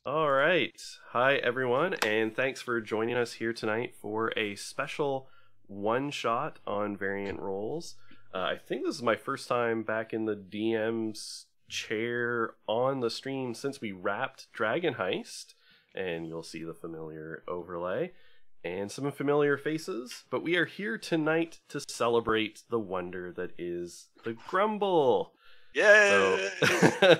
All right. Hi, everyone, and thanks for joining us here tonight for a special one-shot on Variant Roles. I think this is my first time back in the DM's chair on the stream since we wrapped Dragon Heist, and you'll see the familiar overlay and some familiar faces, but we are here tonight to celebrate the wonder that is the Grumble. Yay! So...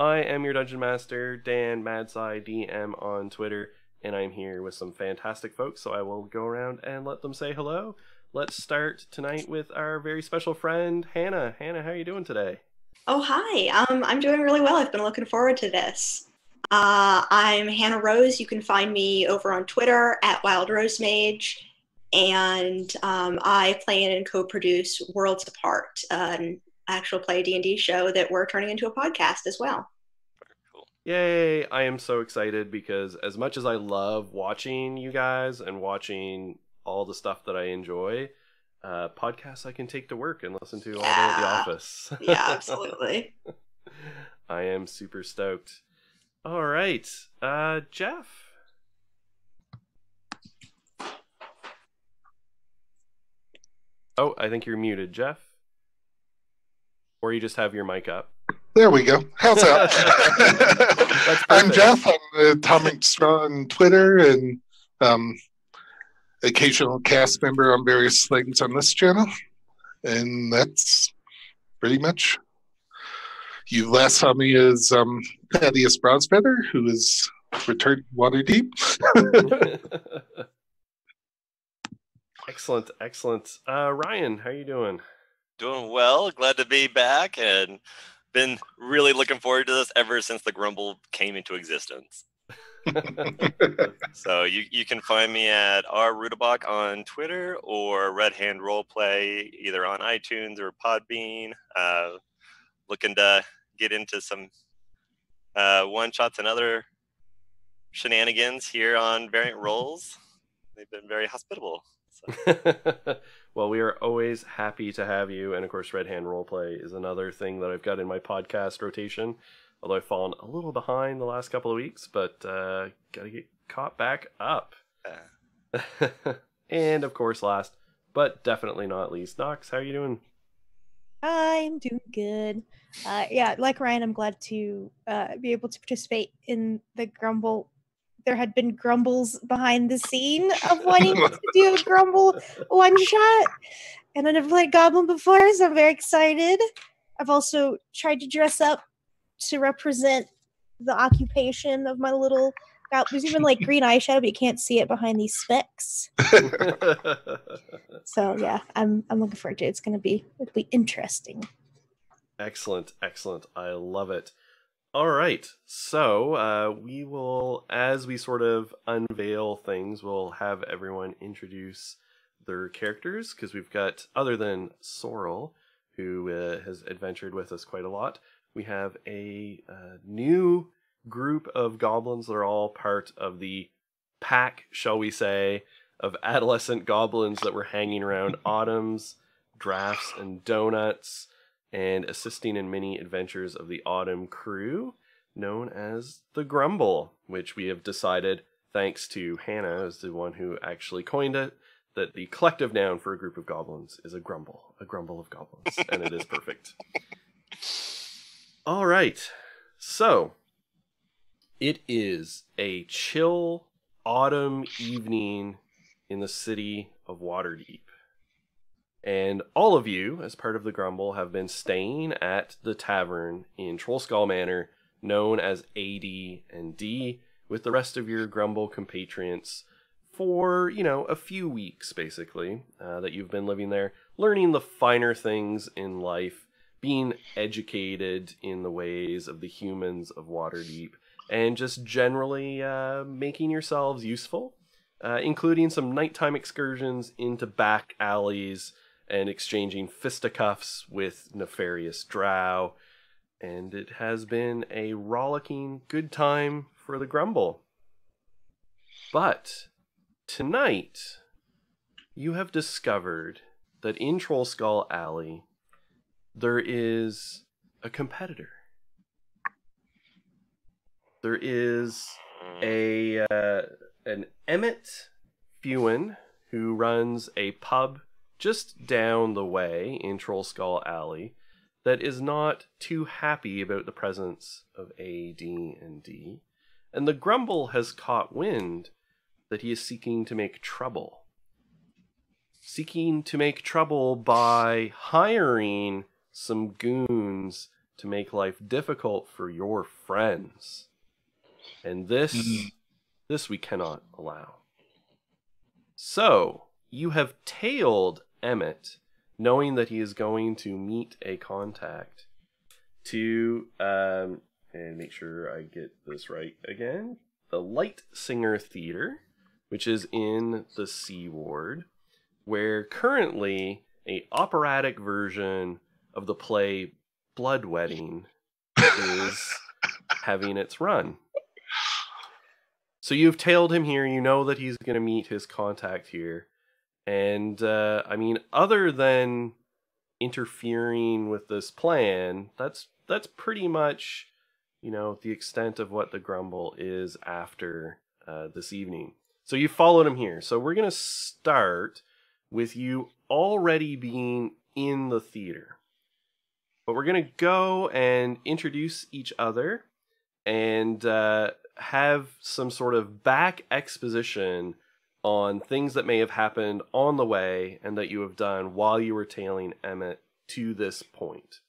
I am your Dungeon Master, Dan Madsai DM on Twitter, and I'm here with some fantastic folks, so I will go around and let them say hello. Let's start tonight with our very special friend, Hannah. Hannah, how are you doing today? Oh, hi. I'm doing really well. I've been looking forward to this. I'm Hannah Rose. You can find me over on Twitter at Wild Rose Mage, and I plan and co-produce Worlds Apart, an actual play D&D show that we're turning into a podcast as well. Cool. Yay! I am so excited because as much as I love watching you guys and watching all the stuff that I enjoy, podcasts I can take to work and listen to all day at the office. Yeah, absolutely. I am super stoked. All right, Jeff. Oh, I think you're muted, Jeff. Or you just have your mic up. There we go. How's that? I'm Jeff. I'm the Atomic Straw on Twitter and occasional cast member on various things on this channel. And that's pretty much. You last saw me as Thaddeus Browsfeather, who is returned Waterdeep. Excellent, excellent. Ryan, how are you doing? Doing well. Glad to be back, and been really looking forward to this ever since the Grumble came into existence. So you can find me at rrutabach on Twitter or Red Hand Roleplay either on iTunes or Podbean. Looking to get into some one-shots and other shenanigans here on Variant Roles. They've been very hospitable. So. Well, we are always happy to have you, and of course Red Hand Roleplay is another thing that I've got in my podcast rotation, although I've fallen a little behind the last couple of weeks, but gotta get caught back up. And of course last but definitely not least, Nox, how are you doing? I'm doing good. Yeah, like Ryan, I'm glad to be able to participate in the Grumble. There had been grumbles behind the scene of wanting to do a Grumble one shot, and I never played Goblin before, so I'm very excited. I've also tried to dress up to represent the occupation of my little. There's even like green eyeshadow, but you can't see it behind these specs. So yeah, I'm looking forward to it. It'll be interesting. Excellent, excellent. I love it. All right, so we will, as we sort of unveil things, we'll have everyone introduce their characters, because we've got, other than Sorrel, who has adventured with us quite a lot, we have a new group of goblins that are all part of the pack, shall we say, of adolescent goblins that were hanging around Autumn's Draughts and Donuts, and assisting in many adventures of the Autumn crew, known as the Grumble, which we have decided, thanks to Hannah, as the one who actually coined it, that the collective noun for a group of goblins is a grumble of goblins, and it is perfect. All right, so it is a chill autumn evening in the city of Waterdeep. And all of you, as part of the Grumble, have been staying at the tavern in Trollskull Manor, known as AD&D, with the rest of your Grumble compatriots for, a few weeks, basically, that you've been living there, learning the finer things in life, being educated in the ways of the humans of Waterdeep, and just generally making yourselves useful, including some nighttime excursions into back alleys, and exchanging fisticuffs with nefarious drow, and it has been a rollicking good time for the Grumble. But tonight, you have discovered that in Trollskull Alley, there is a competitor. there is an Emmett Fewen who runs a pub just down the way in Troll Skull Alley that is not too happy about the presence of AD&D, and the Grumble has caught wind that he is seeking to make trouble. Seeking to make trouble by hiring some goons to make life difficult for your friends. And this we cannot allow. So, you have tailed Emmett, knowing that he is going to meet a contact to, and make sure I get this right again, the Light Singer Theater, which is in the C Ward, where currently a operatic version of the play Blood Wedding is having its run. So you've tailed him here, you know that he's going to meet his contact here. And, I mean, other than interfering with this plan, that's pretty much, you know, the extent of what the Grumble is after this evening. So you followed him here. So we're going to start with you already being in the theater. But we're going to go and introduce each other and have some sort of back exposition on things that may have happened on the way and that you have done while you were tailing Emmett to this point.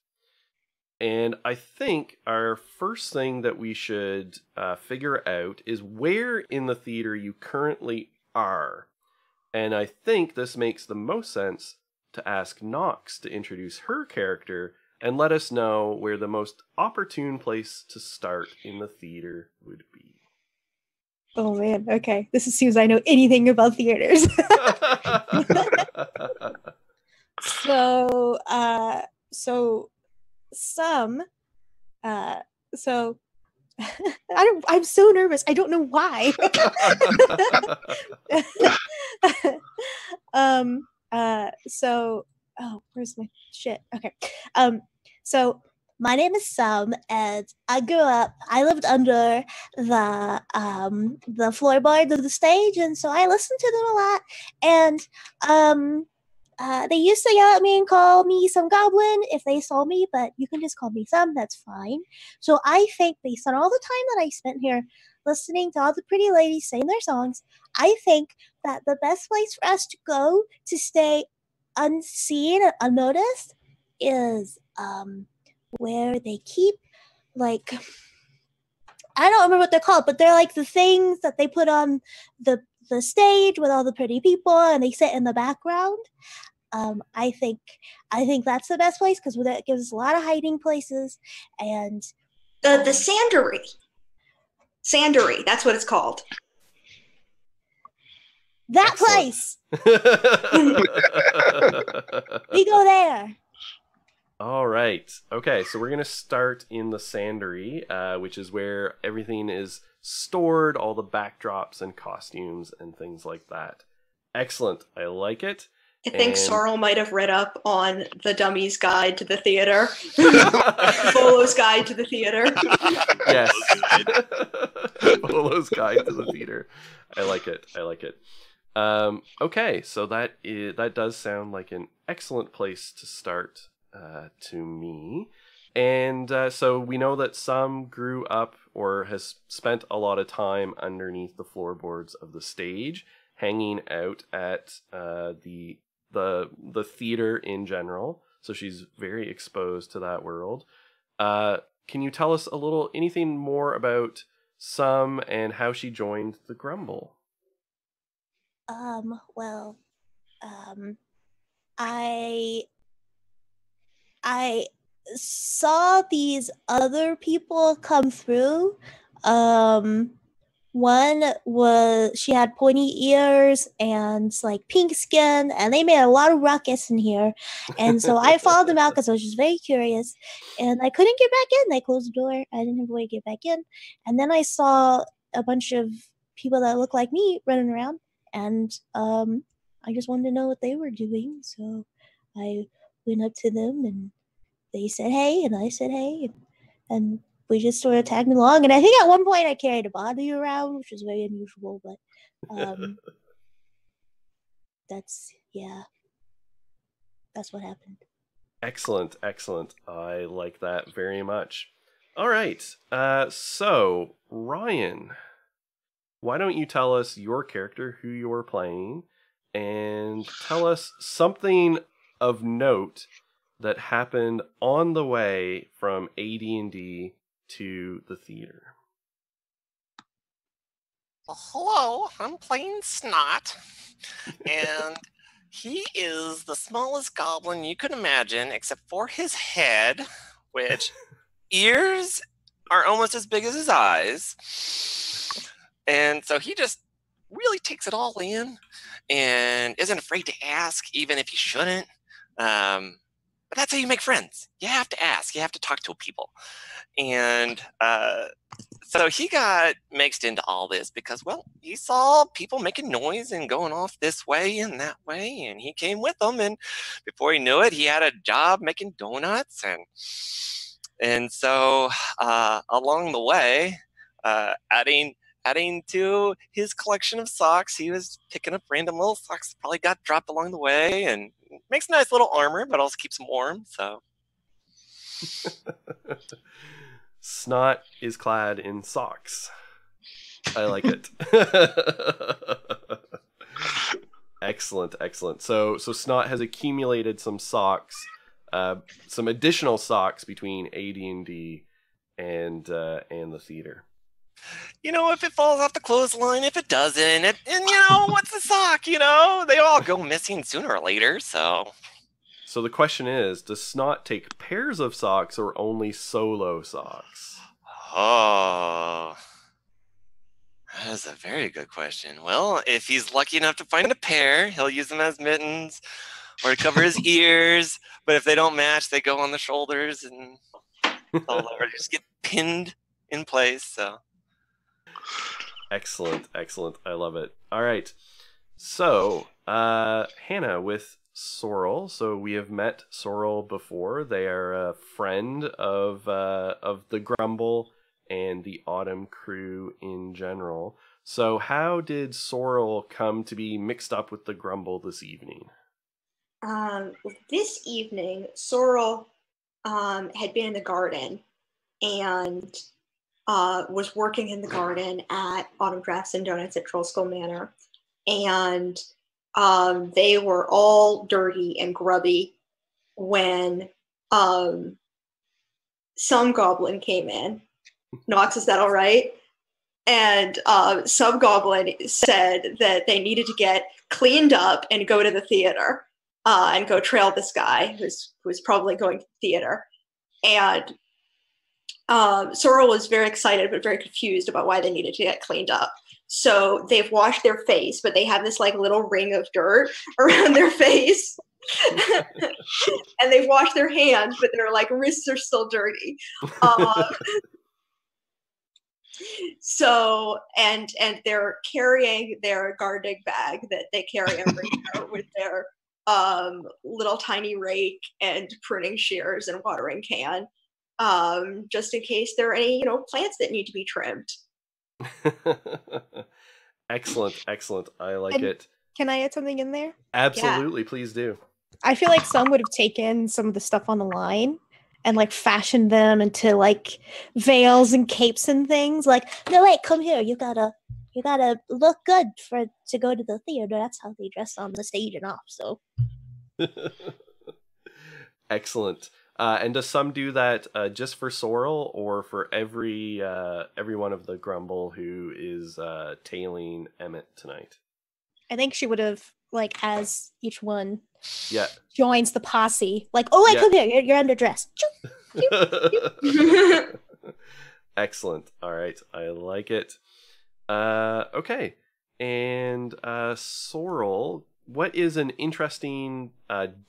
And I think our first thing that we should figure out is where in the theater you currently are. And I think this makes the most sense to ask Nox to introduce her character and let us know where the most opportune place to start in the theater would be. Oh man, okay. This is as soon as I know anything about theaters. So I'm so nervous. I don't know why. Where's my shit? Okay. So my name is Sam, and I lived under the floorboards of the stage, and so I listened to them a lot. And they used to yell at me and call me some goblin if they saw me, but you can just call me Sam, that's fine. So I think based on all the time that I spent here listening to all the pretty ladies sing their songs, I think that the best place for us to go to stay unseen and unnoticed is where they keep, like, I don't remember what they're called, but they're like the things that they put on the stage with all the pretty people and they sit in the background. I think that's the best place because that gives us a lot of hiding places. And the Sandery, that's what it's called. That place. We go there. All right. Okay, so we're going to start in the Sandery, which is where everything is stored, all the backdrops and costumes and things like that. Excellent. I like it. I think Sorrel might have read up on the Dummy's Guide to the Theater. Bolo's Guide to the Theater. Yes. Bolo's Guide to the Theater. I like it. Okay, so that does sound like an excellent place to start to me. And so we know that some grew up or has spent a lot of time underneath the floorboards of the stage, hanging out at the theater in general. So she's very exposed to that world. Can you tell us anything more about Some and how she joined the Grumble? I saw these other people come through. One she had pointy ears and like pink skin, and they made a lot of ruckus in here. And so I followed them out because I was just very curious, and I couldn't get back in. They closed the door. I didn't have a way to get back in. And then I saw a bunch of people that looked like me running around, and I just wanted to know what they were doing. So I went up to them, and they said hey, and I said hey, and we just sort of tagged along. And I think at one point I carried a body around, which is very unusual, but that's what happened. Excellent. I like that very much. All right. So, Ryan, why don't you tell us your character, who you're playing, and tell us something of note that happened on the way from AD&D to the theater. Well, hello, I'm playing Snot, and he is the smallest goblin you could imagine, except for his head, which ears are almost as big as his eyes. And so he just really takes it all in and isn't afraid to ask, even if he shouldn't. But that's how you make friends. You have to ask. You have to talk to people. And so he got mixed into all this because, well, he saw people making noise and going off this way and that way, and he came with them. And before he knew it, he had a job making donuts. And so along the way, adding to his collection of socks, he was picking up random little socks that probably got dropped along the way, and makes a nice little armor, but also keeps him warm. So Snot is clad in socks. I like it. Excellent. So Snot has accumulated some socks, some additional socks between AD&D and the theater. You know, if it falls off the clothesline, if it doesn't, and you know, what's the sock? You know, they all go missing sooner or later. So the question is, does Snot take pairs of socks or only solo socks? Oh, that is a very good question. Well, if he's lucky enough to find a pair, he'll use them as mittens or to cover his ears. But if they don't match, they go on the shoulders and or just get pinned in place. So. Excellent. I love it. All right. So, Hannah with Sorrel. So we have met Sorrel before. They are a friend of the Grumble and the Autumn crew in general. So how did Sorrel come to be mixed up with the Grumble this evening? This evening, Sorrel had been in the garden and was working in the garden at Autumn Draughts and Donuts at Trollskull Manor. And they were all dirty and grubby when some goblin came in. Nox, is that all right? And some goblin said that they needed to get cleaned up and go to the theater and go trail this guy who's probably going to the theater. And Sorrel was very excited but very confused about why they needed to get cleaned up. So they've washed their face, but they have this like little ring of dirt around their face. And they've washed their hands, but their like wrists are still dirty. So and they're carrying their gardening bag that they carry everywhere with their little tiny rake and pruning shears and watering can, just in case there are any plants that need to be trimmed. Excellent. I like it. Can I add something in there? Absolutely, yeah. Please do. I feel like some would have taken some of the stuff on the line and like fashioned them into like veils and capes and things. Like, no, wait, come here. You gotta look good to go to the theater. That's how they dress on the stage and off. So excellent. And does some do that just for Sorrel or for every one of the Grumble who is tailing Emmett tonight? I think she would have, like, as each one joins the posse, like, oh, wait, come here, you're underdressed. Excellent. All right, I like it. Okay, and Sorrel, what is an interesting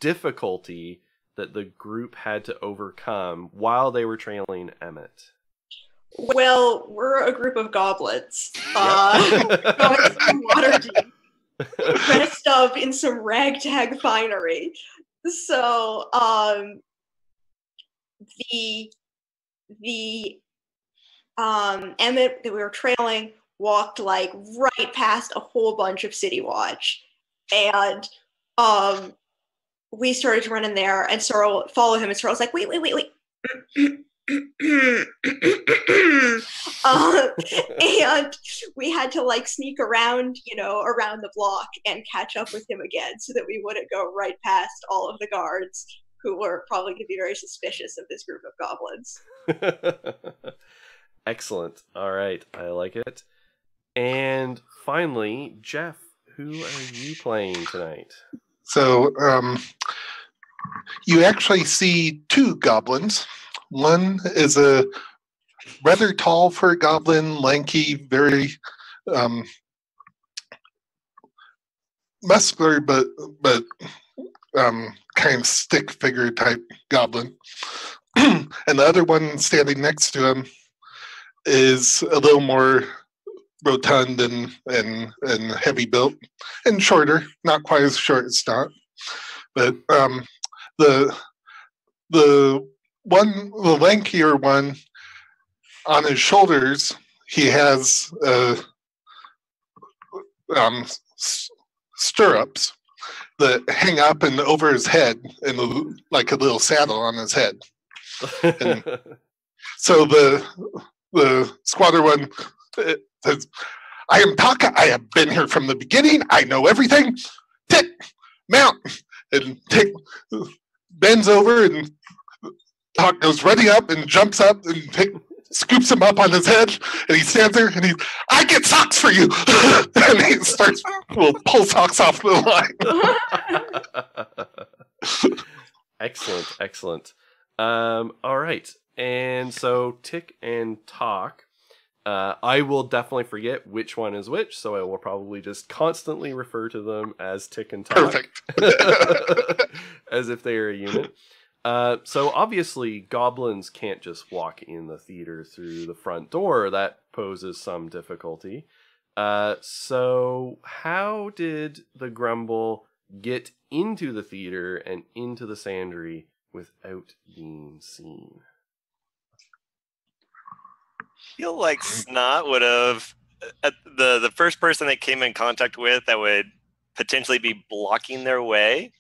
difficulty that the group had to overcome while they were trailing Emmett? Well, we're a group of goblins. Going from Waterdeep, dressed up in some ragtag finery. So, the Emmett, that we were trailing, walked like right past a whole bunch of City Watch, and we started to run in there, and Sorrel followed him, and Sorrel was like, wait. And we had to like sneak around, around the block and catch up with him again so that we wouldn't go right past all of the guards who were probably going to be very suspicious of this group of goblins. Excellent. All right. I like it. And finally, Jeff, who are you playing tonight? So, you actually see two goblins. One is a rather tall for a goblin, lanky, very muscular, but kind of stick figure type goblin. And the other one standing next to him is a little more rotund and heavy built and shorter, not quite as short as Stott. But the lankier one, on his shoulders, he has stirrups that hang up and over his head, and like a little saddle on his head. And so the squatter one says, "I am Taka. I have been here from the beginning. I know everything. Tick, mount." And Tick bends over, and Taka goes running up and jumps up, and Tick scoops him up on his head, and he stands there, and "I get socks for you." And he starts will pull socks off the line. Excellent. All right. And so Tick and Talk, I will definitely forget which one is which, so I will probably just constantly refer to them as Tick and Talk. Perfect. As if they are a unit. So obviously goblins can't just walk in the theater through the front door. That poses some difficulty. So how did the Grumble get into the theater and into the Sandry without being seen? I feel like Snot would have the first person they came in contact with that would potentially be blocking their way,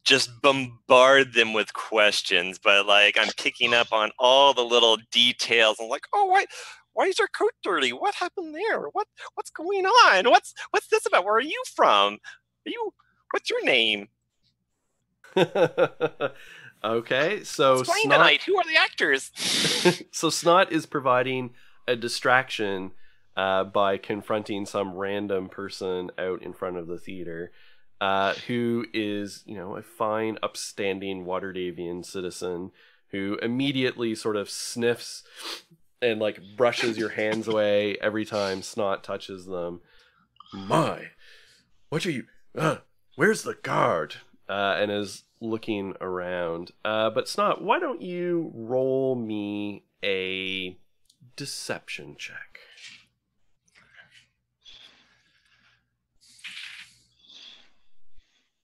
just bombard them with questions. But like, I'm picking up on all the little details. I'm like, oh, why is your coat dirty? What happened there? What's going on? What's this about? Where are you from? What's your name? Okay, so What's playing Snot tonight? Who are the actors? So Snot is providing a distraction by confronting some random person out in front of the theater, who is, a fine, upstanding Waterdavian citizen who immediately sort of sniffs and like brushes your hands away every time Snot touches them. My, what are you? Where's the guard? And is looking around. But Snot, why don't you roll me a deception check?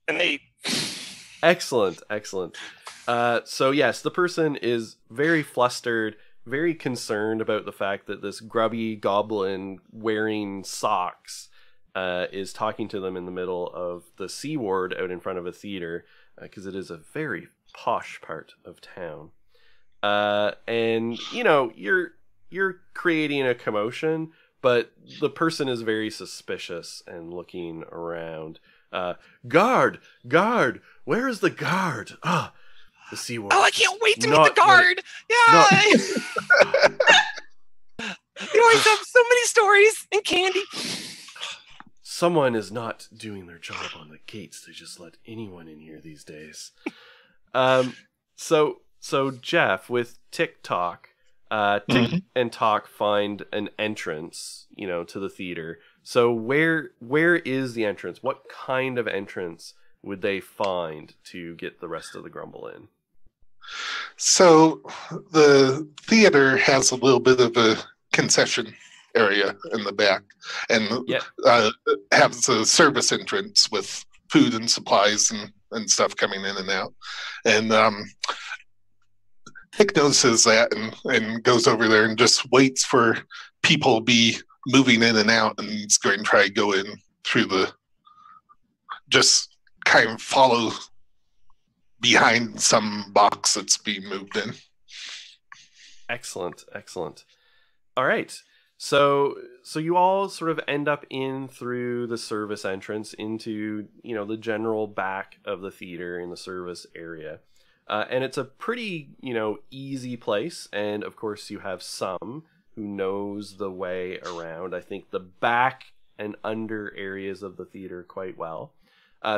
An 8. Excellent. So yes, the person is very flustered, very concerned about the fact that this grubby goblin wearing socks is talking to them in the middle of the Sea Ward out in front of a theater, because it is a very posh part of town. And you're creating a commotion, but the person is very suspicious and looking around. Guard, where is the guard? The Sea Ward. Oh, I can't wait to meet the guard! Yay! You always have so many stories and candy. Someone is not doing their job on the gates. They just let anyone in here these days. So Jeff, with TikTok, Tick and Talk find an entrance, to the theater. So where is the entrance? What kind of entrance would they find to get the rest of the Grumble in? So the theater has a little bit of a concession area in the back, and has a service entrance with food and supplies and stuff coming in and out. And Dick notices that and goes over there and just waits for people to be moving in and out, and he's going to try to go in through just kind of follow behind some box that's being moved in. Excellent. All right. So you all sort of end up in through the service entrance into, the general back of the theater in the service area. And it's a pretty, easy place. And of course you have some who knows the way around, I think, the back and under areas of the theater quite well.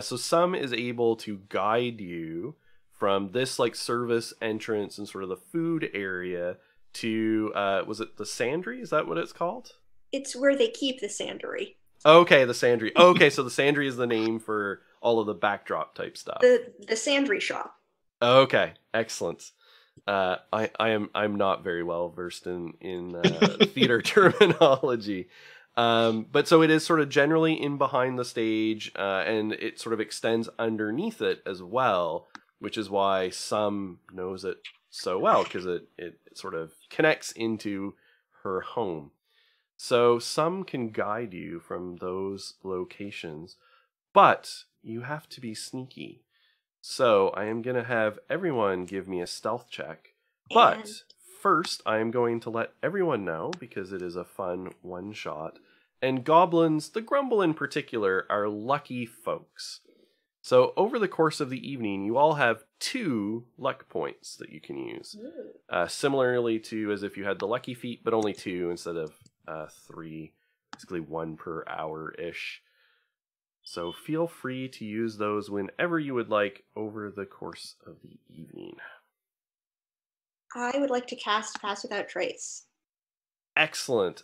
So some is able to guide you from this like service entrance and sort of the food area to, was it the Sandry? Is that what it's called? It's where they keep the Sandry. Okay, the Sandry. Okay, so the Sandry is the name for all of the backdrop type stuff. The Sandry shop. Okay, excellent. I'm not very well versed in theater terminology. But so it is sort of generally in behind the stage, and it sort of extends underneath it as well, which is why some knows it so well, because it sort of connects into her home. So some can guide you from those locations, but you have to be sneaky. So I am going to have everyone give me a stealth check. But first, I am going to let everyone know, because it is a fun one-shot. And goblins, the Grumble in particular, are lucky folks. So over the course of the evening, you all have 2 luck points that you can use. Similarly to as if you had the lucky feat, but only 2 instead of 3. Basically 1 per hour-ish. So feel free to use those whenever you would like over the course of the evening. I would like to cast Pass Without Trace. Excellent.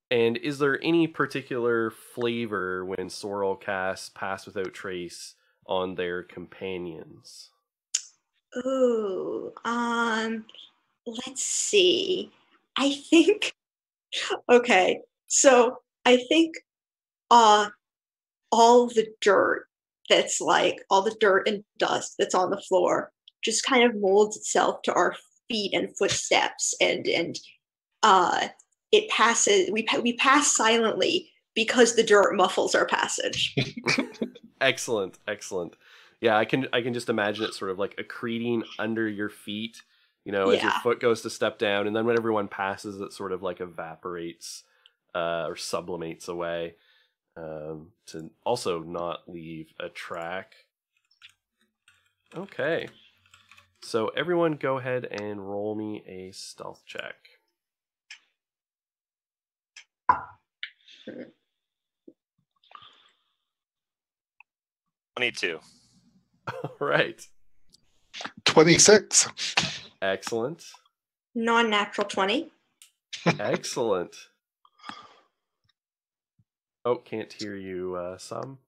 And is there any particular flavor when Sorrel casts Pass Without Trace on their companions? Ooh, let's see. I think, okay, so I think all the dirt that's like, all the dirt and dust that's on the floor just kind of molds itself to our feet and footsteps, and it passes, we pass silently because the dirt muffles our passage. Excellent. Yeah, I can just imagine it sort of like accreting under your feet, as your foot goes to step down, and then when everyone passes, it sort of like evaporates or sublimates away. To also not leave a track. Okay. So everyone go ahead and roll me a stealth check. 22. All right. 26. Excellent. Non-natural 20. Excellent. Oh, can't hear you, some.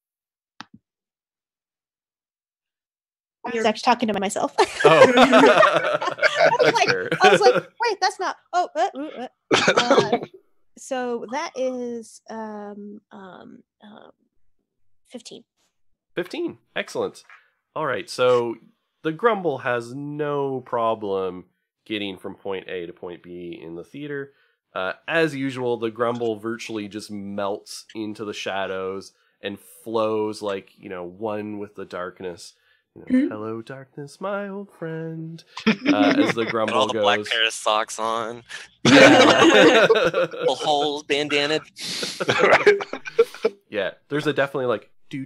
I was actually talking to myself. Oh. I was like, wait, that's not. Oh, so that is 15. 15. Excellent. All right. So the Grumble has no problem getting from point A to point B in the theater. As usual, the Grumble virtually just melts into the shadows and flows like, one with the darkness. Hello, darkness, my old friend. As the Grumble all the goes. black pair of socks on. Yeah. Little holes, bandana. Yeah, there's a definitely like do.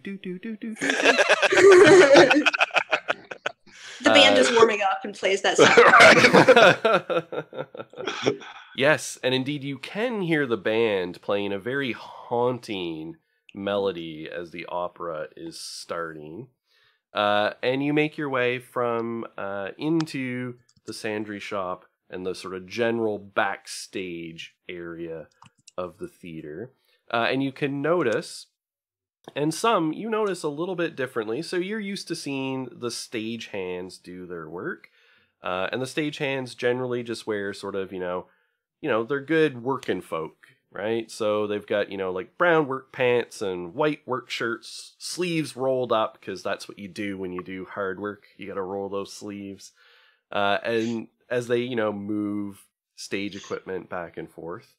The band is warming up and plays that song. Yes, and indeed you can hear the band playing a very haunting melody as the opera is starting. And you make your way from into the Sandry shop and the sort of general backstage area of the theater. And you can notice, and some you notice a little bit differently. So you're used to seeing the stagehands do their work. And the stagehands generally just wear sort of, they're good working folk, right? So they've got, like brown work pants and white work shirts, sleeves rolled up, because that's what you do when you do hard work. You got to roll those sleeves. And as they, move stage equipment back and forth,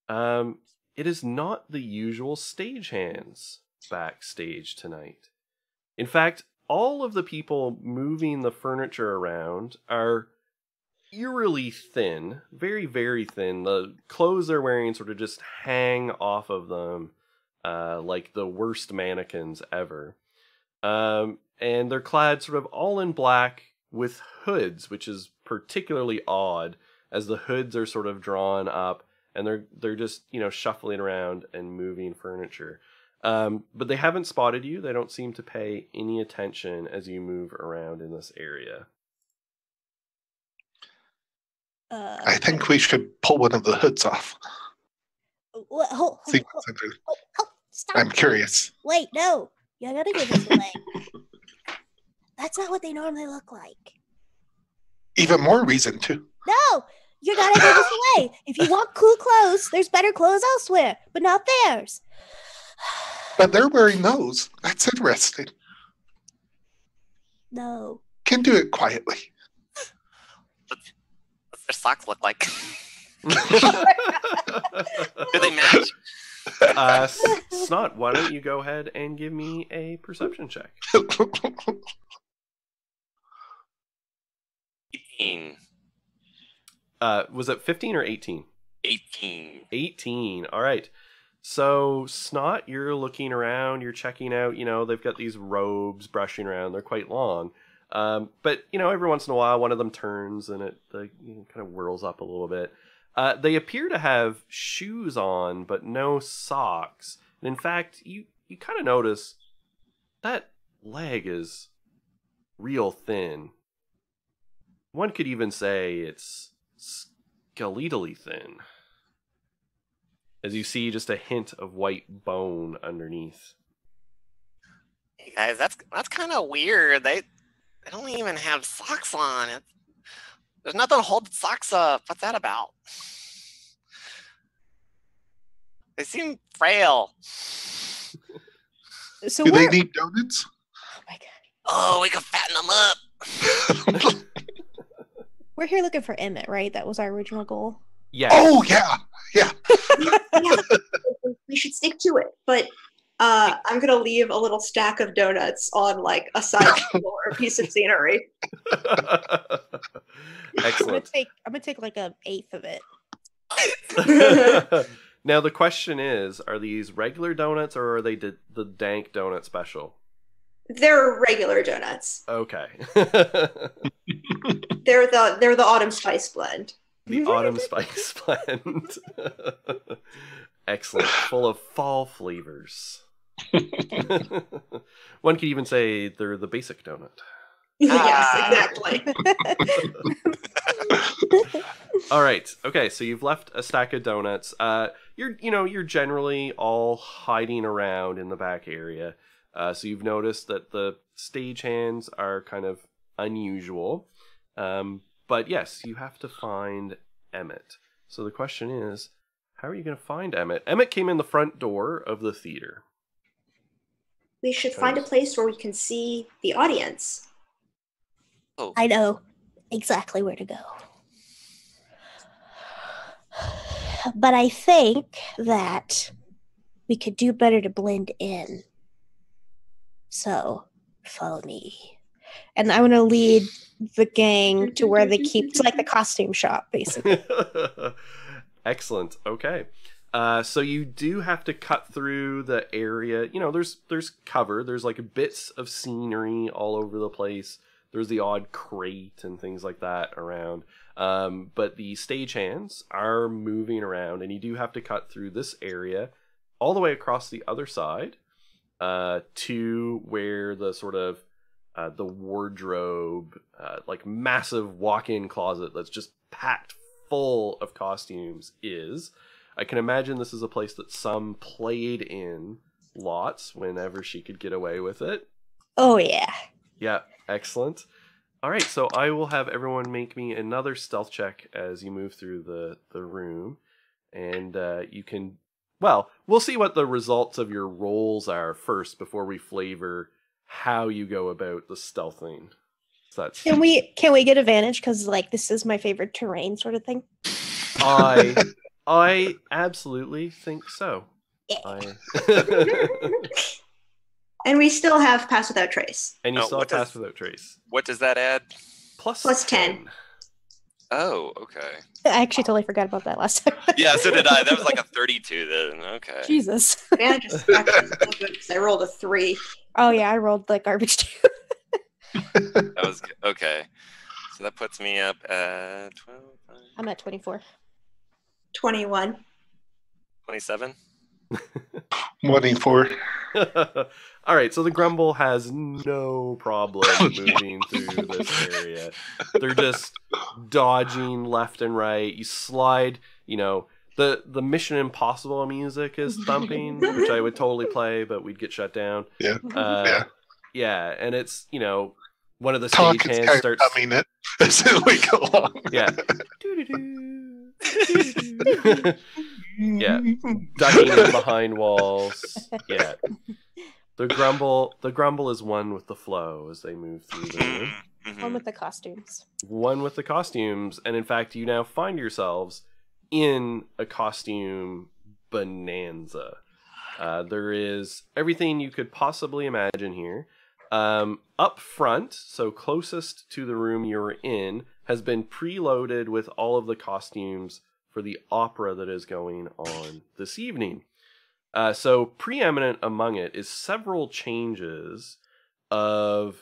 it is not the usual stagehands backstage tonight. In fact, all of the people moving the furniture around are eerily thin, very, very thin. The clothes they're wearing sort of just hang off of them like the worst mannequins ever. And they're clad sort of all in black with hoods, which is particularly odd, as the hoods are sort of drawn up and they're just, shuffling around and moving furniture. But they haven't spotted you. They don't seem to pay any attention as you move around in this area. I think we should pull one of the hoods off. See what's under. Stop. I'm curious. Wait, no. You gotta give us away. That's not what they normally look like. Even more reason to. No! You gotta give us away. If you want cool clothes, there's better clothes elsewhere, but not theirs. But they're wearing those. That's interesting. No. Can do it quietly. What's their socks look like? Do they match? Snot, why don't you go ahead and give me a perception check? 18. Was it 15 or 18? 18. 18. All right. So, Snot, you're looking around, you're checking out, they've got these robes brushing around. They're quite long. But, every once in a while, one of them turns and it kind of whirls up a little bit. They appear to have shoes on, but no socks. And in fact, you kind of notice that leg is real thin. One could even say it's skeletally thin, as you see just a hint of white bone underneath. Hey guys, that's kind of weird. They don't even have socks on. There's nothing to hold the socks up. What's that about? They seem frail. So Do they we're... need donuts? Oh my god. Oh, we can fatten them up. We're here looking for Emmett, right? That was our original goal. Yeah. Oh, yeah. Yeah. Yeah, we should stick to it. But I'm gonna leave a little stack of donuts on like a side table or a piece of scenery. Excellent. I'm gonna take like an eighth of it. Now the question is, are these regular donuts or are they the dank donut special? They're regular donuts. Okay. They're the autumn spice blend. The autumn spice blend. Excellent. Full of fall flavors. One could even say they're the basic donut. Yes, exactly. All right. Okay, so you've left a stack of donuts. You're generally all hiding around in the back area. So you've noticed that the stagehands are kind of unusual. But yes, you have to find Emmett. So the question is, how are you going to find Emmett? Emmett came in the front door of the theater. We should find a place where we can see the audience. Oh. I know exactly where to go. But I think that we could do better to blend in. So, follow me. And I'm going to lead the gang to where they keep, it's like the costume shop, basically. Excellent. Okay. So you do have to cut through the area. There's cover. There's like bits of scenery all over the place. There's the odd crate and things like that around. But the stagehands are moving around, and you do have to cut through this area all the way across the other side to where the sort of the wardrobe, like massive walk-in closet that's just packed full of costumes is. I can imagine this is a place that some played in lots whenever she could get away with it. Oh, yeah. Yeah, excellent. All right, so I will have everyone make me another stealth check as you move through the room. And you can... Well, we'll see what the results of your rolls are first before we flavor how you go about the stealthing. So that's Can we get advantage because like this is my favorite terrain sort of thing? I absolutely think so. And we still have Pass Without Trace. And you Oh, still have Pass Without Trace. What does that add? Plus 10. Oh, okay. I actually totally forgot about that last time. Yeah, so did I. That was like a 32 then. Okay. Jesus. Advantage is actually so good because I rolled a 3. Oh yeah, I rolled like garbage too. That was good. Okay. So that puts me up at 12, I'm at 24. 21. 27. 24. All right, so the Grumble has no problem moving through this area. They're just dodging left and right. You slide, the Mission Impossible music is thumping, which I would totally play, but we'd get shut down. Yeah. Yeah, and it's, one of the Talk stagehands is starts... humming it as we go along. Yeah. Yeah. Ducking in behind walls. Yeah. The Grumble is one with the flow as they move through the room. One with the costumes. One with the costumes, and in fact, you now find yourselves in a costume bonanza. There is everything you could possibly imagine here. Up front, so closest to the room you're in, has been preloaded with all of the costumes for the opera that is going on this evening. So preeminent among it is several changes of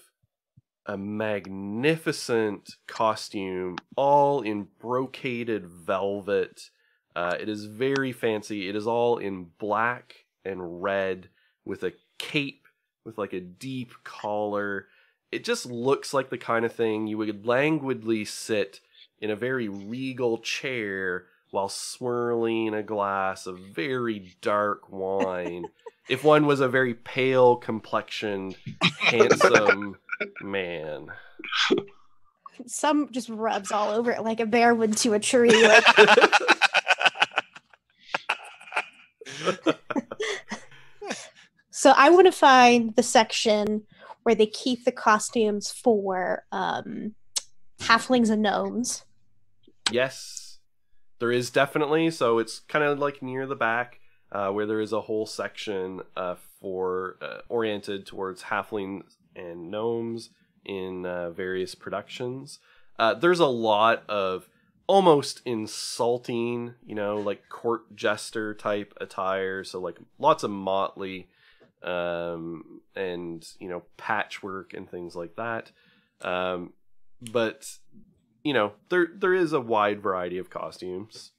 a magnificent costume, all in brocaded velvet. It is very fancy. It is all in black and red with a cape with like a deep collar. It just looks like the kind of thing you would languidly sit in a very regal chair while swirling a glass of very dark wine. If one was a very pale complexioned, handsome man. Some just rubs all over it like a bear would to a tree. Like... So I want to find the section where they keep the costumes for halflings and gnomes. Yes. There is definitely, so it's kind of like near the back where there is a whole section for oriented towards halflings and gnomes in various productions. There's a lot of almost insulting, like court jester type attire, so like lots of motley and patchwork and things like that. But there is a wide variety of costumes.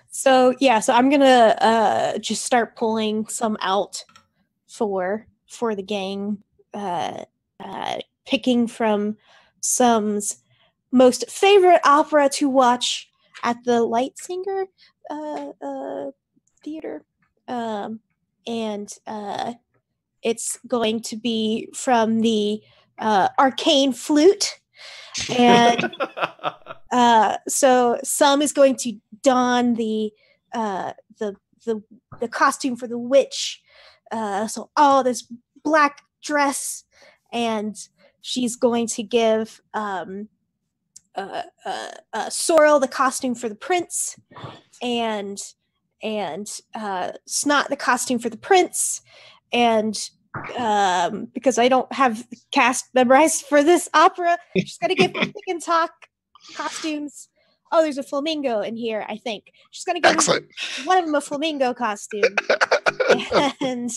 So I'm gonna just start pulling some out for the gang, picking from some's most favorite opera to watch at the Lightsinger theater, and it's going to be from the Arcane Flute. And so some is going to don the costume for the witch. So all this black dress, and she's going to give Sorrel the costume for the prince, and Snot the costume for the prince, and because I don't have the cast memorized for this opera, she's gonna give Tick and Talk costumes. Oh, there's a flamingo in here, I think. She's gonna give one of them a flamingo costume, and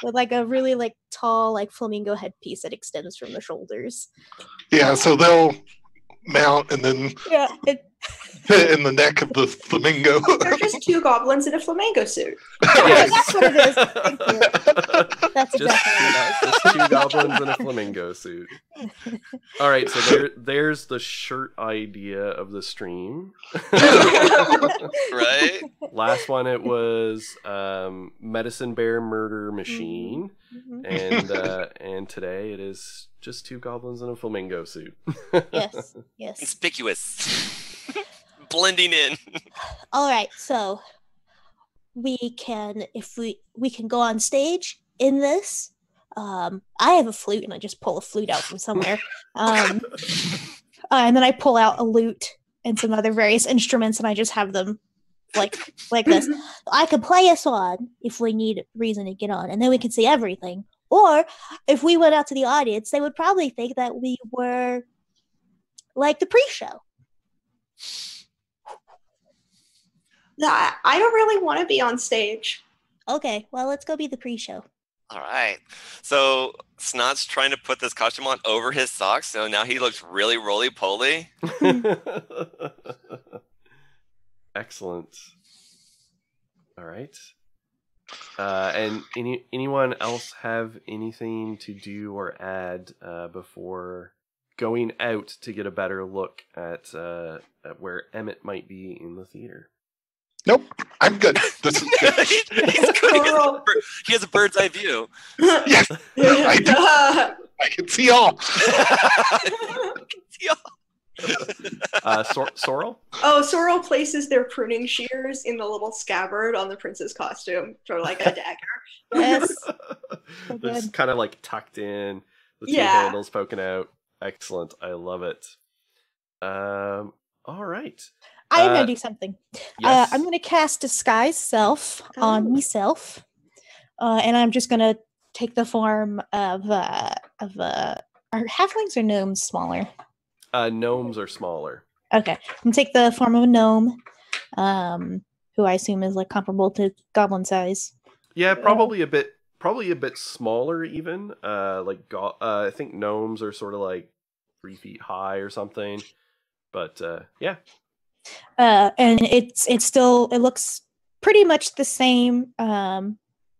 with like a really like tall like flamingo headpiece that extends from the shoulders. Yeah, so they'll mount and then in the neck of the flamingo. They're just two goblins in a flamingo suit. Yes. That's what it is. Thank you. That's exactly what it is. Just two goblins in a flamingo suit. All right, so there's the shirt idea of the stream. Right? Last one, it was Medicine Bear Murder Machine. Mm-hmm. And today it is just two goblins in a flamingo suit. Yes. Conspicuous. Blending in. All right, so we can, if we can go on stage in this, I have a flute, and I just pull a flute out from somewhere. And then I pull out a lute and some other various instruments, and I just have them like this. I could play a song if we need reason to get on, and then we can see everything. Or if we went out to the audience, they would probably think that we were like the pre-show. I don't really want to be on stage. Okay, well, let's go be the pre-show. All right. So Snot's trying to put this costume on over his socks, so now he looks really roly-poly. Excellent. All right. And anyone else have anything to do or add before going out to get a better look at where Emmett might be in the theater? Nope, I'm good. This is good. He's good. He has a bird's eye view. Yes, I do. I can see all. Sorrel? Oh, Sorrel places their pruning shears in the little scabbard on the prince's costume for like a dagger. Yes. It's kind of like tucked in, the two Yeah. handles poking out. Excellent. I love it. All right. I'm gonna do something. Yes. I'm gonna cast Disguise Self on myself, and I'm just gonna take the form of are halflings or gnomes smaller? Gnomes are smaller. Okay, I'm gonna take the form of a gnome, who I assume is like comparable to goblin size. Yeah, probably a bit smaller even. I think gnomes are sort of like 3 feet high or something. But yeah. And it looks pretty much the same.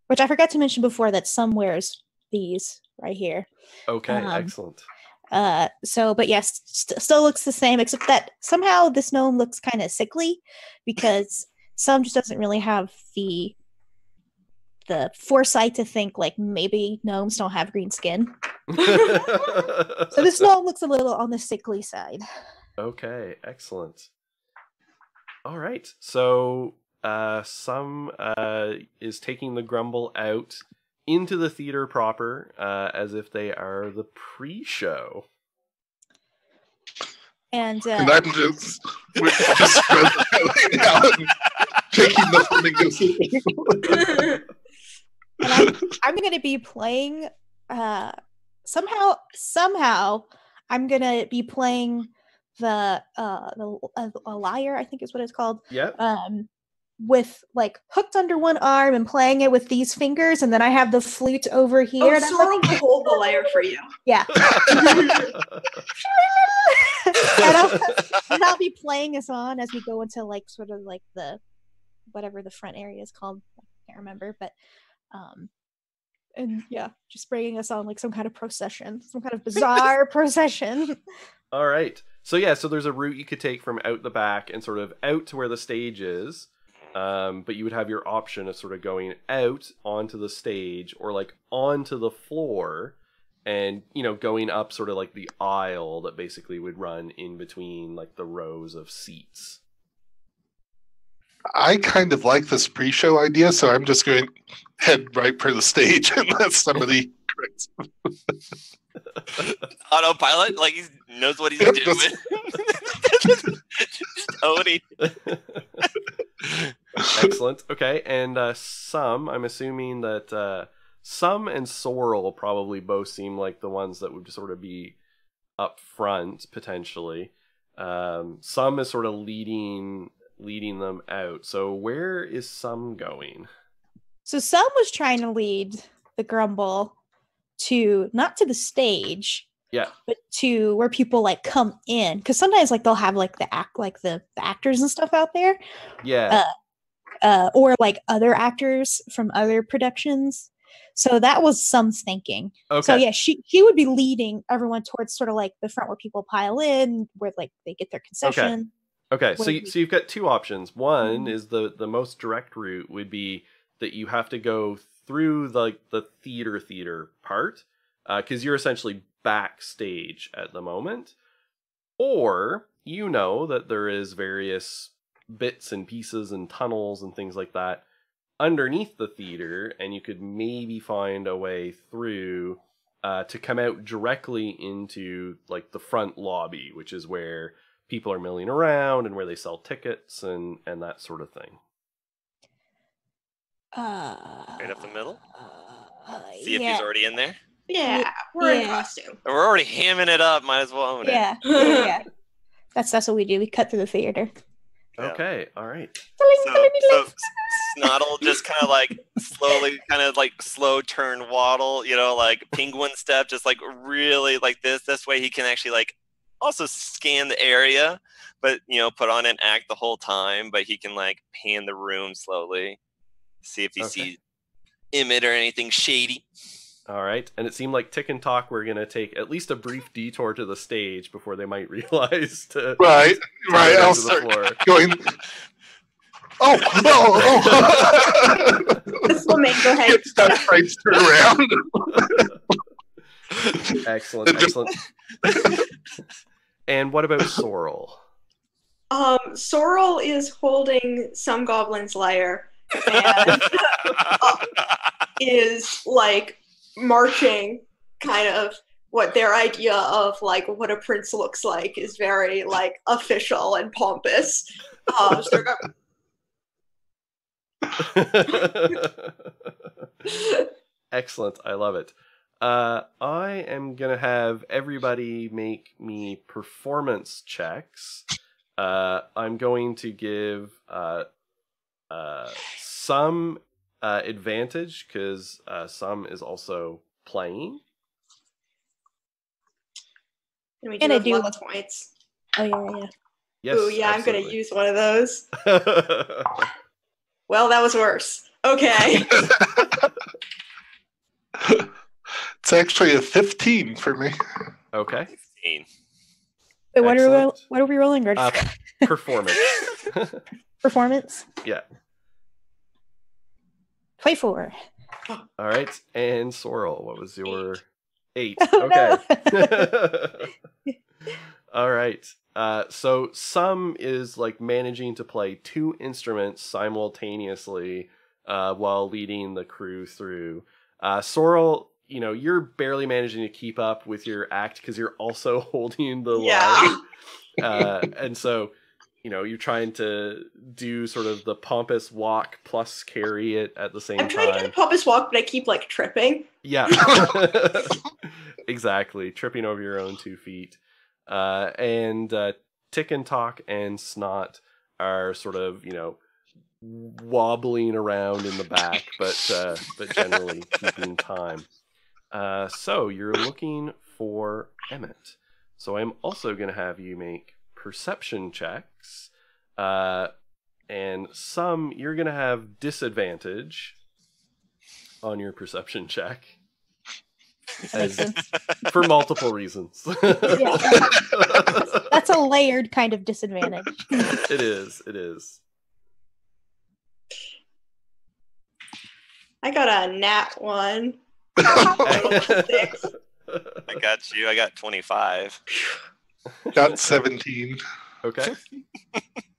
Which I forgot to mention before that some wears these right here. Okay, excellent. But yes, still looks the same, except that somehow this gnome looks kind of sickly because some just doesn't really have the foresight to think like maybe gnomes don't have green skin. So this gnome looks a little on the sickly side. Okay, excellent. All right, so some is taking the Grumble out into the theater proper, as if they are the pre-show. And I'm just spread out and taking the flamingos. And I'm going to be playing. Somehow, I'm going to be playing the lyre, I think is what it's called. Yeah. With like hooked under one arm and playing it with these fingers, and then I have the flute over here. Oh, Sorrel will hold the lyre for you. Yeah. and I'll be playing us on as we go into like sort of like the whatever the front area is called. I can't remember, but and yeah, just bringing us on like some kind of procession, some kind of bizarre procession. All right. So yeah, so there's a route you could take from out the back and sort of out to where the stage is. But you would have your option of sort of going out onto the stage or like onto the floor and, going up sort of like the aisle that basically would run in between like the rows of seats. I kind of like this pre-show idea, so I'm just going to head right for the stage unless somebody corrects me. Autopilot, like he knows what he's doing. Tony. Excellent. Okay, and I'm assuming that Sum and Sorrel probably both seem like the ones that would sort of be up front potentially. Sum is sort of leading them out. So where is Sum going? So Sum was trying to lead the Grumble to not to the stage, yeah, but to where people like come in, because sometimes like they'll have like the actors and stuff out there, yeah, or like other actors from other productions. So that was Sum's thinking. Okay. So yeah, she would be leading everyone towards sort of like the front where people pile in, where like they get their concession. Okay. So you've got two options. One is the most direct route would be that you have to go through the theater part, because you're essentially backstage at the moment, or that there is various bits and pieces and tunnels and things like that underneath the theater, and you could maybe find a way through to come out directly into like the front lobby, which is where people are milling around and where they sell tickets and that sort of thing. Right up the middle. See if he's already in there. Yeah, we're in costume. We're already hamming it up. Might as well own it. Yeah. That's what we do. We cut through the theater. Okay, all right. So Snottle just kind of like slowly, kind of like slow turn waddle, like penguin step, just like really like this. This way he can actually like also scan the area, but put on an act the whole time. But he can like pan the room slowly, see if he sees Emmett or anything shady. All right, and it seemed like Tick and Talk were going to take at least a brief detour to the stage before they might realize to right. I'll to the start floor. going. Oh! This will make go ahead. Start right, turn around. Excellent. And what about Sorrel? Sorrel is holding some goblin's lair and is like marching, kind of what their idea of like what a prince looks like is very like official and pompous. So they're going, Excellent. I love it. I am going to have everybody make me performance checks. I'm going to give some advantage because some is also playing. and we do have luck points. Oh, yeah. Yes, ooh, yeah, absolutely. I'm going to use one of those. Okay. Well, that was worse. Okay. It's actually a 15 for me. Okay. 15. Wait, what are we rolling? Performance. Performance? Yeah. 24. All right. And Sorrel, what was your 8? Oh, okay. no. All right. So some is like managing to play 2 instruments simultaneously while leading the crew through. Sorrel, you're barely managing to keep up with your act because you're also holding the line. And so, you're trying to do sort of the pompous walk plus carry it at the same time. I'm trying to do the pompous walk, but I keep like tripping. Yeah. Exactly. Tripping over your own 2 feet. And Tick and Talk and Snot are sort of, wobbling around in the back, but generally keeping time. So you're looking for Emmett. So I'm also going to have you make perception checks. And some you're going to have disadvantage on your perception check. For multiple reasons. Yeah. That's a layered kind of disadvantage. It is. I got a nat 1. I got you. I got 25. Got 17. Okay.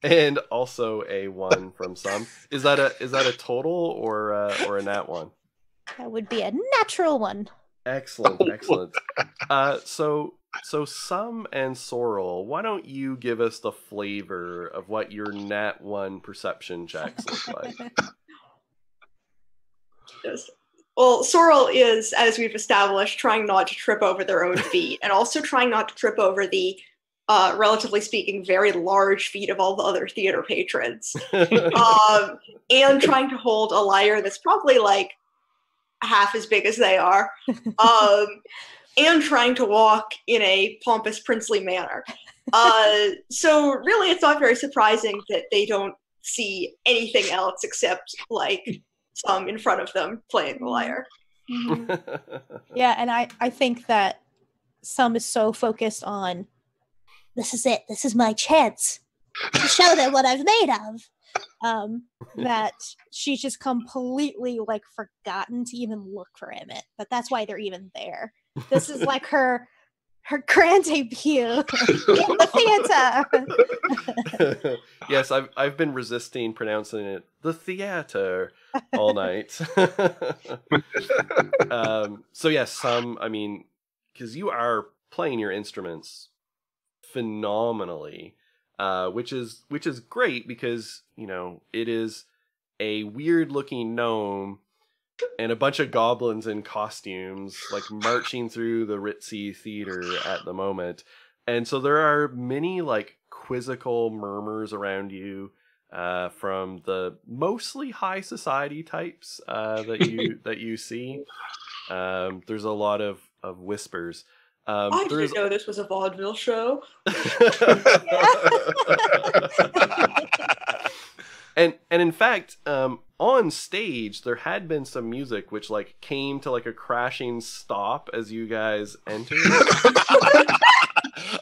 And also a 1 from some. Is that a total or a nat 1? That would be a natural 1. Excellent. So Some and Sorrel, why don't you give us the flavor of what your nat 1 perception checks look like? Well, Sorrel is, as we've established, trying not to trip over their own feet, and also trying not to trip over the, relatively speaking, very large feet of all the other theater patrons. And trying to hold a lyre that's probably like half as big as they are. And trying to walk in a pompous, princely manner. So really, it's not very surprising that they don't see anything else except like some in front of them playing the lyre. Mm-hmm. Yeah, and I think that Some is so focused on, this is it, this is my chance to show them what I've made of, that she's just completely like forgotten to even look for Emmett. But that's why they're even there. This is like her her grand debut in the theater. Yes, I've been resisting pronouncing it the theater all night. So yes, because you are playing your instruments phenomenally, which is great because it is a weird looking gnome and a bunch of goblins in costumes like marching through the ritzy theater at the moment. And so there are many like quizzical murmurs around you from the mostly high society types that you see. There's a lot of whispers. I didn't know this was a vaudeville show. And in fact, on stage there had been some music which like came to like a crashing stop as you guys entered.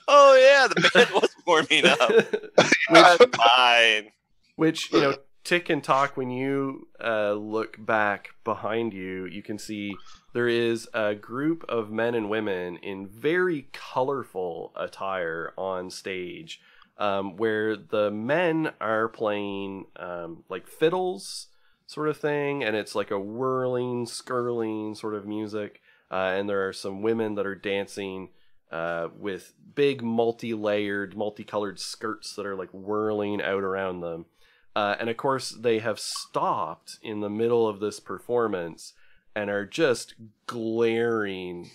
Oh yeah, the band was warming up. Fine. Which Tick and Talk, when you look back behind you, you can see there is a group of men and women in very colorful attire on stage. Where the men are playing like fiddles sort of thing, and it's like a whirling, skirling sort of music. And there are some women that are dancing with big multi-layered, multicolored skirts that are like whirling out around them. And of course, they have stopped in the middle of this performance and are just glaring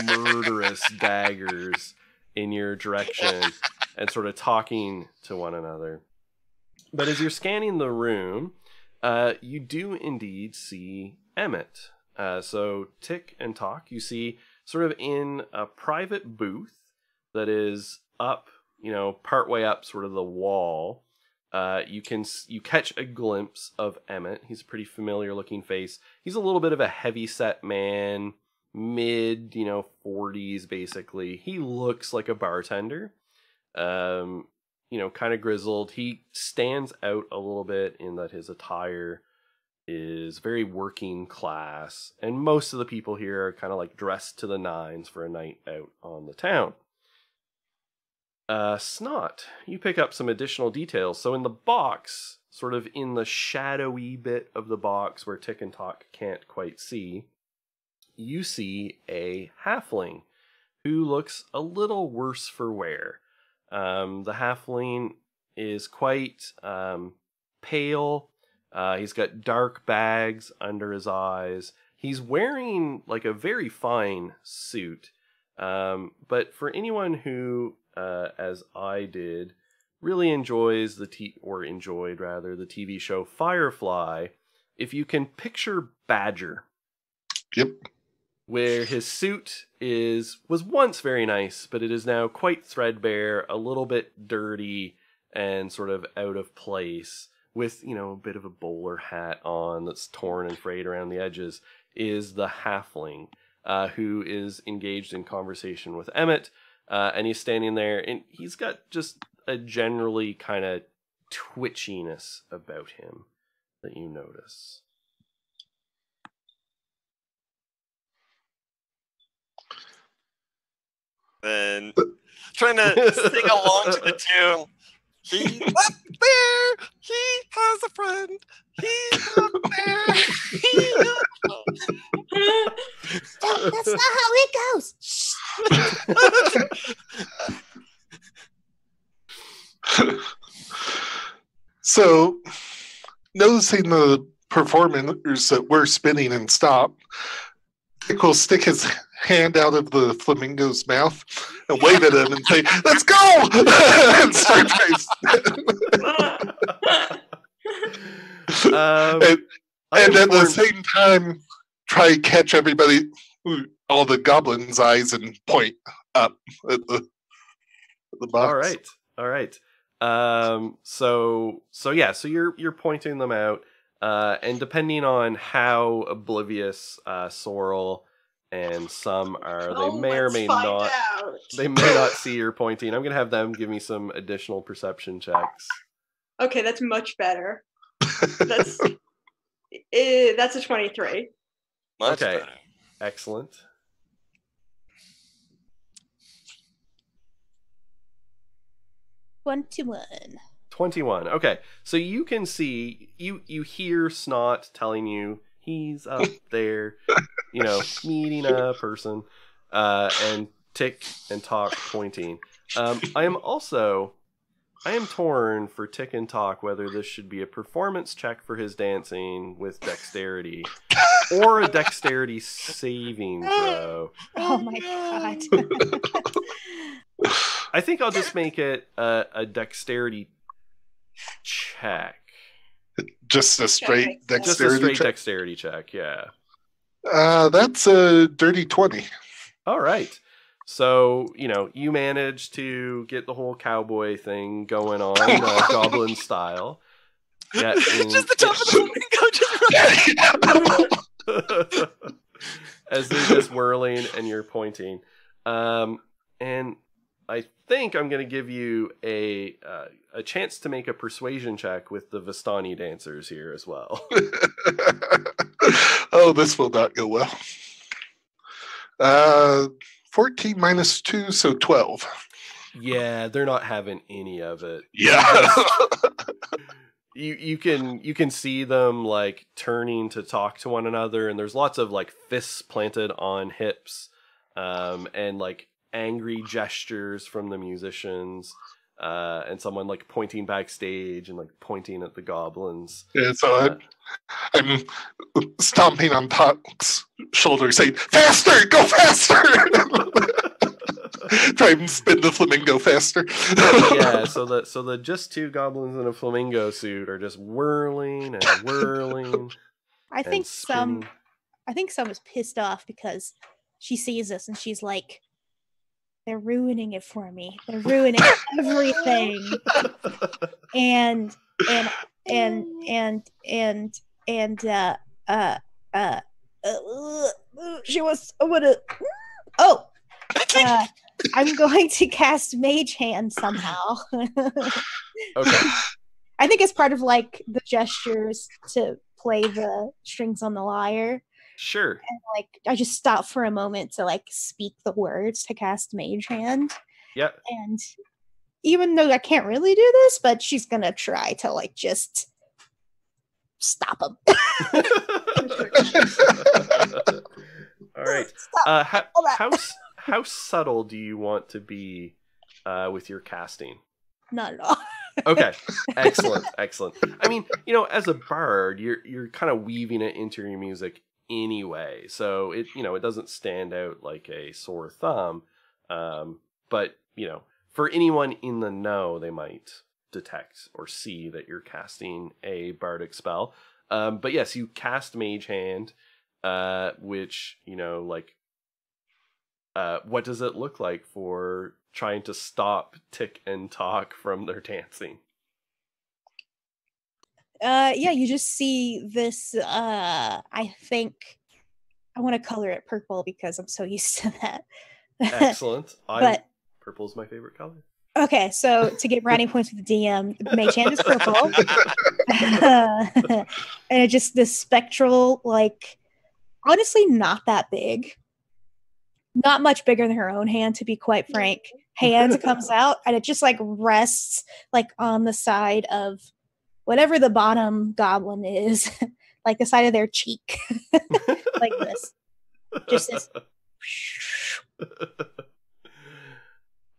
murderous daggers in your direction and sort of talking to one another. But as you're scanning the room, you do indeed see Emmett. So Tick and Talk, you see sort of in a private booth that is up, partway up sort of the wall. You catch a glimpse of Emmett. He's a pretty familiar looking face. He's a little bit of a heavy set man, mid, 40s basically. He looks like a bartender. Kind of grizzled. He stands out a little bit in that his attire is very working class, and most of the people here are kind of like dressed to the nines for a night out on the town. Snot, you pick up some additional details. So in the box, sort of in the shadowy bit of the box where Tick and Talk can't quite see, you see a halfling who looks a little worse for wear. The halfling is quite pale. He's got dark bags under his eyes. He's wearing like a very fine suit. But for anyone who, as I did, really enjoyed the TV show Firefly, if you can picture Badger. Yep. Where his suit was once very nice, but it is now quite threadbare, a little bit dirty, and sort of out of place, with, a bit of a bowler hat on that's torn and frayed around the edges, is the halfling, who is engaged in conversation with Emmett, and he's standing there, and he's got just a generally kind of twitchiness about him that you notice. And trying to sing along to the tune. He's up there. He has a friend. He's up there. That's not how it goes. So, noticing the performers that were spinning and stopped, Dick will stick his hand out of the flamingo's mouth and wave at him and say, "Let's go!" and start and at the same time, try to catch everybody, all the goblins' eyes, and point up at the box. All right. So you're pointing them out, and depending on how oblivious Sorrel and some are, they may or may not. They may not see your pointing. I'm gonna have them give me some additional perception checks. Okay, that's much better. That's a 23. Much okay, better. excellent. 21. 21. Okay, so you can see, you hear Snot telling you he's up there, meeting a person, and Tick and Talk pointing. I am torn for Tick and Talk whether this should be a performance check for his dancing with dexterity or a dexterity saving throw. Oh my god. I think I'll just make it a dexterity check. Just a straight Just a dexterity check. Dexterity check, yeah. That's a dirty 20. All right. So, you manage to get the whole cowboy thing going on, goblin style. Yeah, Just the top of the flamingo just running. as they're just whirling and you're pointing. And I think I'm going to give you a chance to make a persuasion check with the Vistani dancers here as well. Oh, this will not go well. 14 minus 2, so 12. Yeah, they're not having any of it. Yeah. You can see them like turning to talk to one another, and there's lots of like fists planted on hips, and like angry gestures from the musicians, and someone like pointing backstage and like pointing at the goblins. Yeah, so I'm stomping on Talk's shoulder, saying, "Faster! Go faster!" Try and spin the flamingo faster. Yeah, so the just two goblins in a flamingo suit are just whirling and whirling. I think spinning. some is pissed off because she sees us and she's like, they're ruining it for me. They're ruining everything. and she was I'm going to cast Mage Hand somehow. Okay. I think it's part of like the gestures to play the strings on the lyre. Sure. And like I just stop for a moment to like speak the words to cast Mage Hand. Yep. And even though I can't really do this, but she's gonna try to like just stop him. All right. How subtle do you want to be with your casting? Not at all. Okay. Excellent. I mean, as a bard, you're kind of weaving it into your music anyway, so it doesn't stand out like a sore thumb. But for anyone in the know, they might detect or see that you're casting a bardic spell. But yes, you cast Mage Hand, which what does it look like for trying to stop Tick and Talk from their dancing? Yeah, you just see this, I think I want to color it purple because I'm so used to that. Excellent. Purple's my favorite color. Okay, so to get brownie points with the DM, Mage Hand is purple. And it just this spectral, like, honestly not that big. Not much bigger than her own hand, to be quite frank. Hand comes out and it just like rests like on the side of whatever the bottom goblin is, like the side of their cheek. Like this. Just this.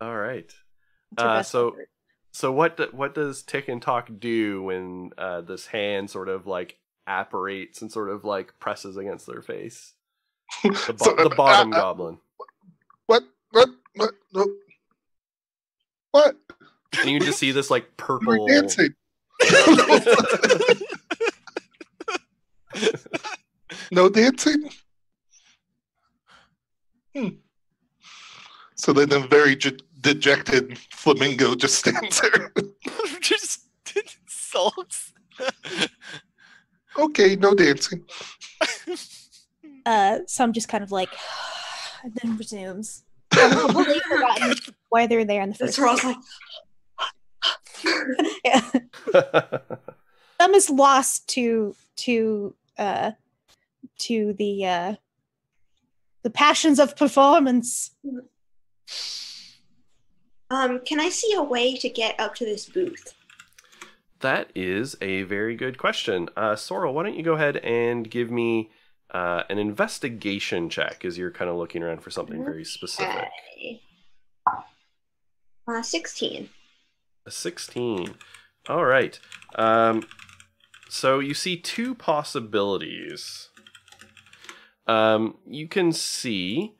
All right. So what does Tick and Talk do when this hand sort of like apparates and sort of like presses against their face? The bottom goblin. What? And you just see this like purple. We're dancing. No dancing? So then a very dejected flamingo just stands there. Just sulks. Okay, no dancing. Some just kind of like, and then resumes. I've completely forgotten why they're there in the first That's place. like, Yeah. Some is lost to the passions of performance. Can I see a way to get up to this booth? That is a very good question. Sorrel, why don't you go ahead and give me an investigation check as you're kind of looking around for something very specific. Okay. 16. A 16. All right. So you see two possibilities. You can see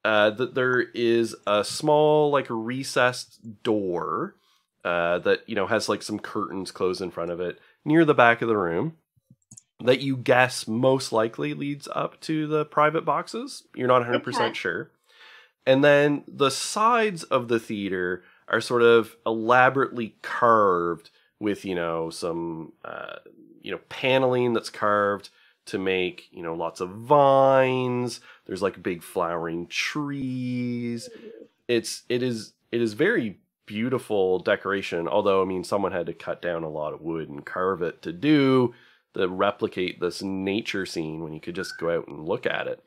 that there is a small, like, recessed door that, has, like, some curtains closed in front of it near the back of the room that you guess most likely leads up to the private boxes. You're not 100% sure. And then the sides of the theater are sort of elaborately carved with, some, paneling that's carved to make, lots of vines. There's like big flowering trees. It is very beautiful decoration. Although, I mean, someone had to cut down a lot of wood and carve it to replicate this nature scene when you could just go out and look at it.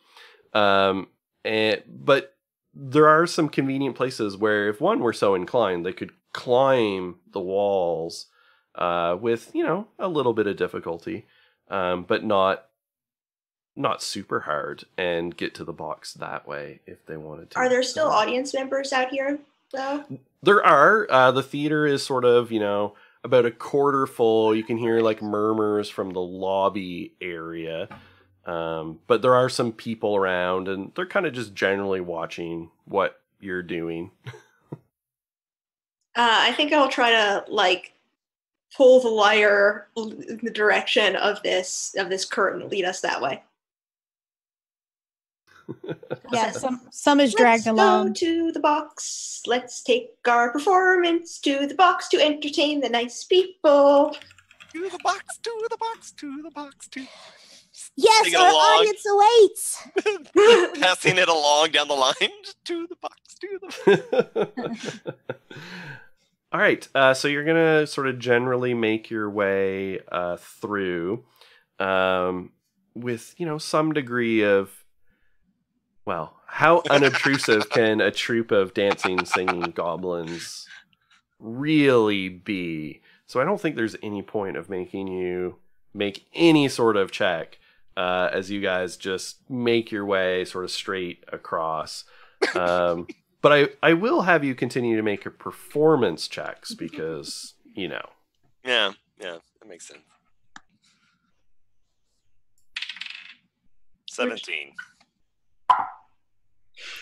But there are some convenient places where if one were so inclined, they could climb the walls with, a little bit of difficulty, but not super hard, and get to the box that way if they wanted to. Are there still audience members out here, though? There are. The theater is sort of, about a quarter full. You can hear like murmurs from the lobby area. But there are some people around, and they're kind of just generally watching what you're doing. I think I'll try to pull the lyre in the direction of this curtain, lead us that way. Yeah, some is dragged along. Let's go to the box. Let's take our performance to the box to entertain the nice people. To the box, to the box, to the box, to... Yes, Sing it our along. audience awaits. Passing it along down the line. To the box, to the box. All right, so you're going to sort of generally make your way through with, some degree of, well, how unobtrusive can a troupe of dancing, singing goblins really be? So I don't think there's any point of making you make any sort of check as you guys just make your way sort of straight across. But I will have you continue to make your performance checks because, Yeah, that makes sense. 17.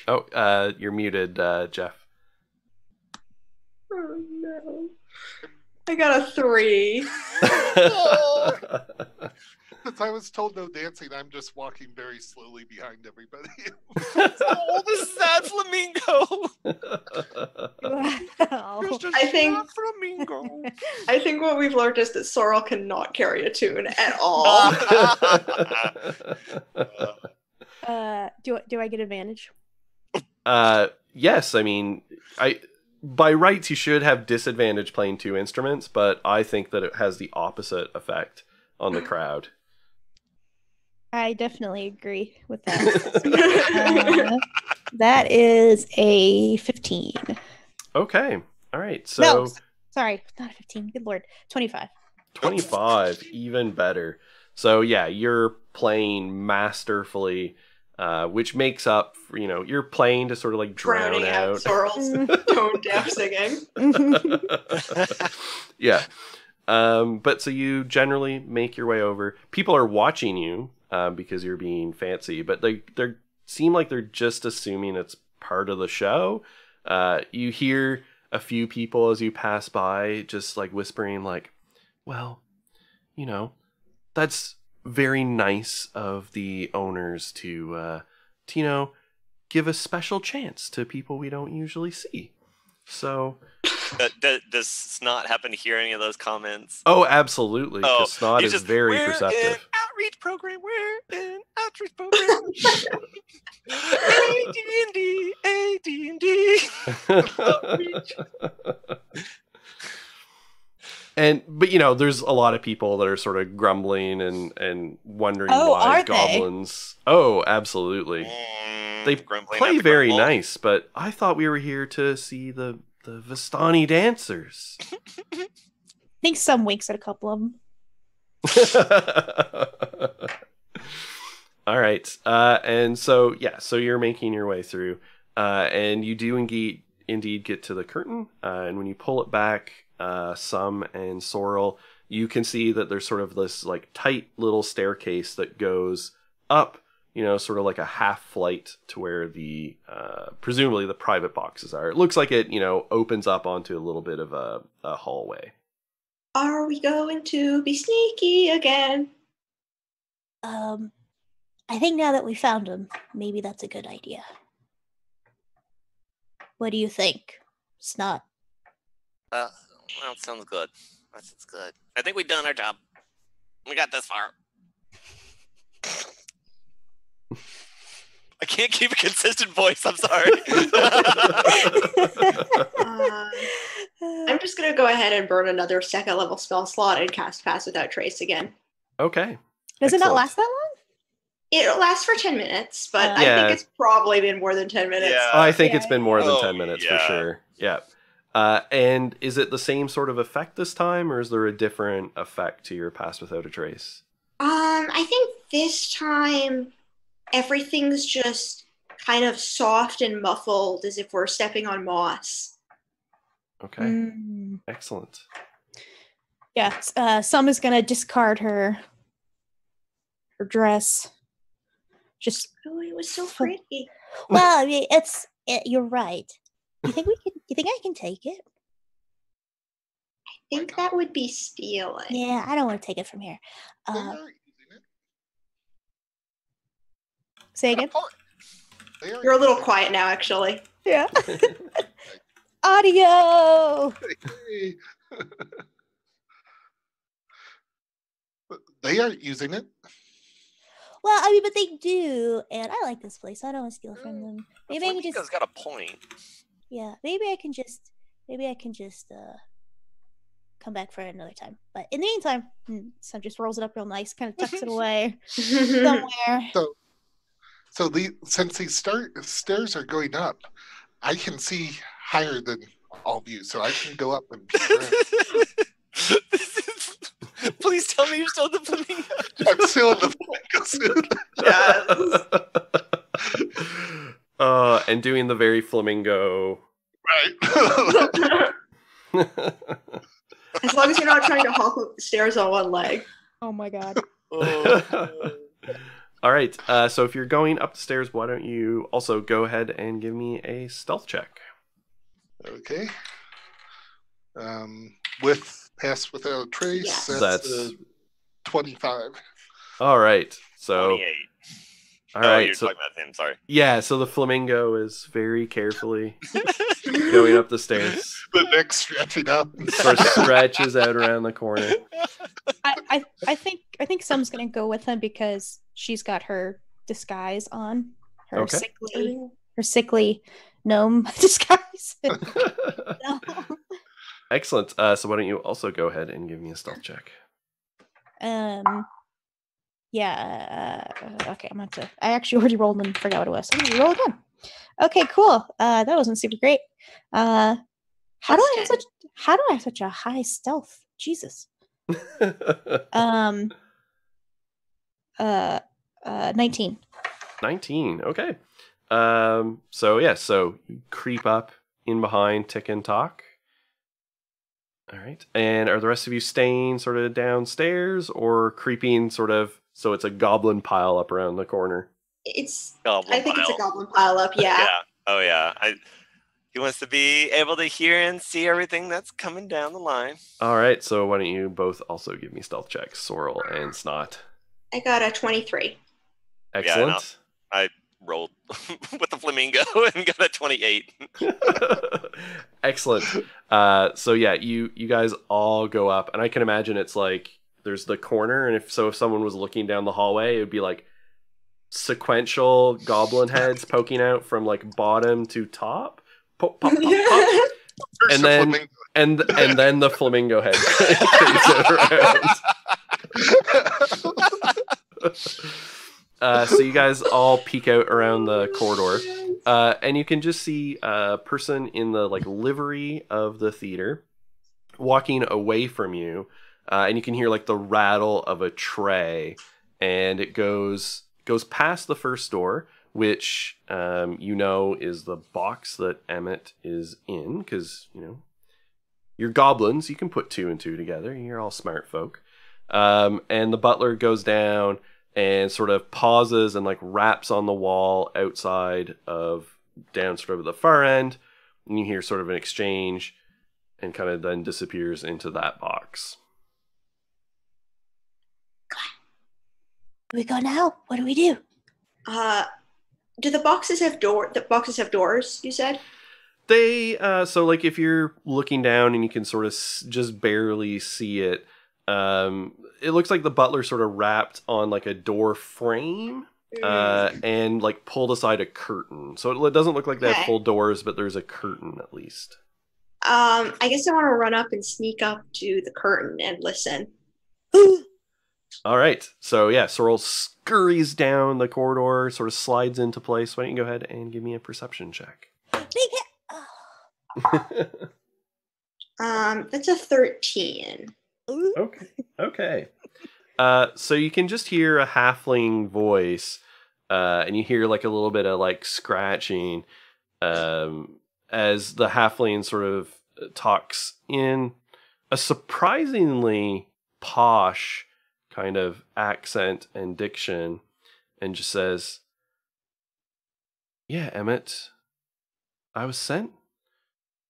Oh, you're muted, Jeff. Oh no. I got a 3. Since I was told no dancing, I'm just walking very slowly behind everybody. Oh, the sad flamingo! Wow. Just a I think- sad flamingo. I think what we've learned is that Sorrel cannot carry a tune at all. Do I get advantage? Yes, I mean, by rights you should have disadvantage playing 2 instruments, but I think that it has the opposite effect on the crowd. I definitely agree with that. That is a 15. Okay, all right, so... No, sorry, not a 15. Good lord, 25. 25, even better. So yeah, you're playing masterfully, which makes up for, you're playing to sort of like drown Drowning out out. Sorrel's tone deaf singing. Yeah. But so you generally make your way over. People are watching you because you're being fancy, but they seem like they're just assuming it's part of the show. You hear a few people as you pass by just like whispering like, well, that's very nice of the owners to give a special chance to people we don't usually see. So... Does Snot happen to hear any of those comments? Oh, absolutely. Oh, Because Snot he's is just, very we're perceptive. in outreach program. We're in outreach program. AD&D, AD&D. But there's a lot of people that are sort of grumbling and wondering Oh, why are they? goblins. Oh, absolutely. They Grumbling play after very grumble. nice, but I thought we were here to see the the Vistani dancers. I think some winks at a couple of them. All right. And so you're making your way through, and you do indeed get to the curtain. And when you pull it back, Sum and Sorrel, you can see that there's sort of this like tight little staircase that goes up, sort of like a half flight to where the presumably the private boxes are. It looks like it, opens up onto a little bit of a hallway. Are we going to be sneaky again? I think now that we found him, maybe that's a good idea. What do you think? Snot. Well, sounds good. That sounds good. I think we've done our job. We got this far. I can't keep a consistent voice. I'm sorry. I'm just going to go ahead and burn another second level spell slot and cast Pass Without Trace again. Okay. Does it not Excellent. last that long? It'll last for 10 minutes, but I Yeah. think it's probably been more than 10 minutes. Yeah. I think Yeah, it's been more than yeah. 10 minutes for Yeah. sure. Yeah. And is it the same sort of effect this time, or is there a different effect to your Pass Without a Trace? I think this time everything's just kind of soft and muffled as if we're stepping on moss. Okay. Mm. Excellent. Yeah, Sum is gonna discard her dress. Just Oh, it was so pretty. well, I mean, you're right. You think I can take it? I think that would be stealing. Yeah, I don't want to take it from here. They are using it. Say again. They are You're a little using quiet now, actually. Yeah. Audio. it. They aren't using it. Well, I mean, but they do, and I like this place. I don't want to steal from them. Maybe I can Flamingo's just, got a point. yeah. Maybe I can just come back for it another time. But in the meantime, Sum just rolls it up real nice, kind of tucks it away somewhere. So since these stairs are going up, I can see higher than all of you, so I can go up and. Please tell me you're still the flamingo. I'm still in the Yes. And doing the very flamingo. right. As long as you're not trying to hop up the stairs on one leg. Oh my god. All right. So if you're going up the stairs, why don't you also go ahead and give me a stealth check? Okay. With Pass Without a Trace, Yes. That's 25. all right. So 28. all right. You're So talking about him. Sorry. yeah. So the flamingo is very carefully going up the stairs. The neck stretching up. Sort of stretches out around the corner. I think Sum's gonna go with him because she's got her disguise on. Her Okay. sickly gnome disguise. Excellent. So why don't you also go ahead and give me a stealth check? Yeah. Okay, I'm going to. I actually already rolled and forgot what it was. I'm gonna roll again. Okay, cool. That wasn't super great. How do I have such a high stealth? Jesus. 19. 19. Okay. So you creep up in behind Tick and Talk. All right. And are the rest of you staying sort of downstairs or creeping sort of so it's a goblin pile up around the corner? It's. Goblin I think it's a pile. goblin pile up. Yeah. Yeah. Oh yeah. He wants to be able to hear and see everything that's coming down the line. All right. So why don't you both also give me stealth checks, Sorrel and Snot? I got a 23. Excellent. I rolled with the flamingo and got a 28. Excellent. So yeah, you guys all go up, and I can imagine it's like there's the corner, and if someone was looking down the hallway, it would be like sequential goblin heads poking out from like bottom to top. Pop, pop, pop, pop. And then and then the flamingo head creeps around. So you guys all peek out around the corridor. And you can just see a person in the like livery of the theater walking away from you, and you can hear like the rattle of a tray, and it goes past the first door, which is the box that Emmett is in, because you're goblins, you can put two and two together, you're all smart folk. And the butler goes down and sort of pauses and like raps on the wall outside of down sort of at the far end, and you hear sort of an exchange, and kind of then disappears into that box. Where do we go now? What do we do? Do the boxes have doors, you said? They so like if you're looking down and you can sort of just barely see it, it looks like the butler sort of rapped on like a door frame, and like pulled aside a curtain. So it doesn't look like they have full doors, but there's a curtain at least. I guess I want to run up and sneak up to the curtain and listen. All right. So yeah, Sorrel scurries down the corridor, sort of slides into place. Why don't you go ahead and give me a perception check? That's a 13. Okay. So you can just hear a halfling voice, and you hear like a little bit of like scratching, as the halfling sort of talks in a surprisingly posh kind of accent and diction, and just says, "Yeah, Emmett, I was sent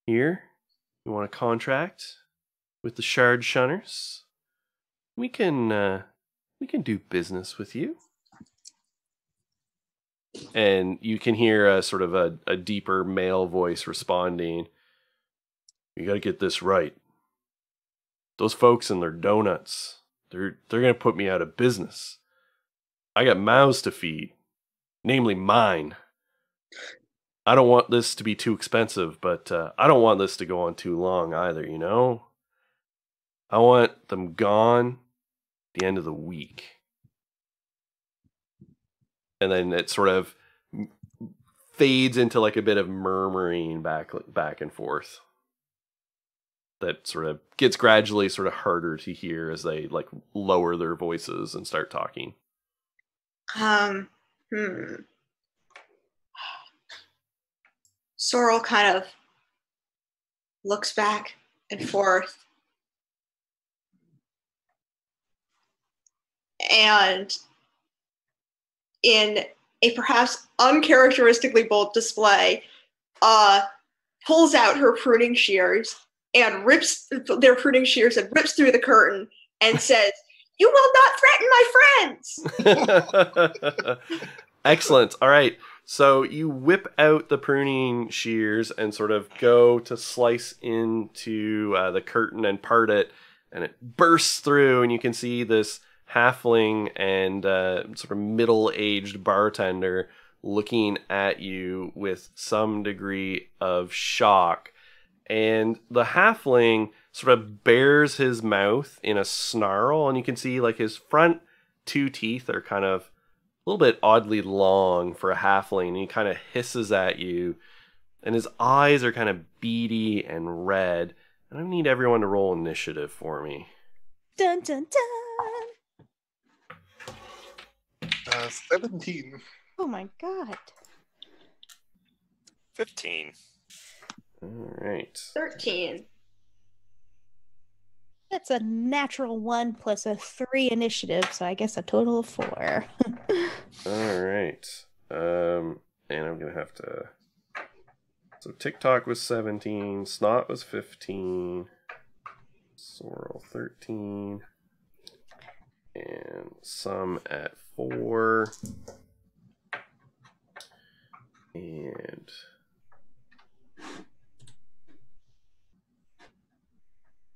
here. You want a contract with the Shard Shunners? We can do business with you." And you can hear a sort of a deeper male voice responding, "You got to get this right. Those folks and their donuts, they're going to put me out of business. I got mouths to feed, namely mine. I don't want this to be too expensive, but I don't want this to go on too long either, I want them gone at the end of the week." And then it sort of fades into like a bit of murmuring back and forth that sort of gets gradually sort of harder to hear as they like lower their voices and start talking. Sorrel kind of looks back and forth, and in a perhaps uncharacteristically bold display, pulls out her pruning shears and rips through the curtain and says, "You will not threaten my friends!" Excellent. All right. So you whip out the pruning shears and sort of go to slice into the curtain and part it, and it bursts through, and you can see this halfling and sort of middle-aged bartender looking at you with some degree of shock. And the halfling sort of bares his mouth in a snarl, and you can see like his front two teeth are kind of a little bit oddly long for a halfling, and he kind of hisses at you, and his eyes are kind of beady and red. And I need everyone to roll initiative for me. Dun dun dun. 17. Oh my god. 15. All right. 13. That's a natural 1 plus a 3 initiative, so I guess a total of 4. All right. And I'm going to have to... So TikTok was 17, Snot was 15, Sorrel 13, and some at 4, and...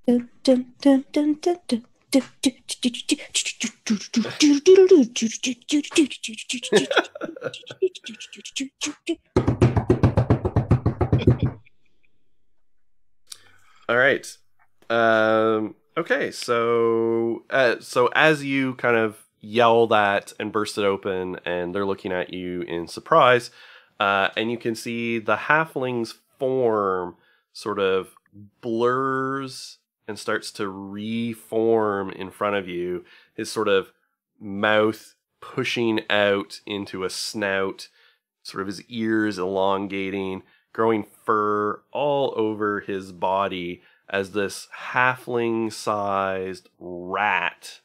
Dun, dun, dun, dun, dun, dun. All right. Okay, so as you kind of yell that and burst it open, and they're looking at you in surprise, and you can see the halfling's form sort of blurs and starts to reform in front of you. His sort of mouth pushing out into a snout, sort of his ears elongating, growing fur all over his body as this halfling-sized rat,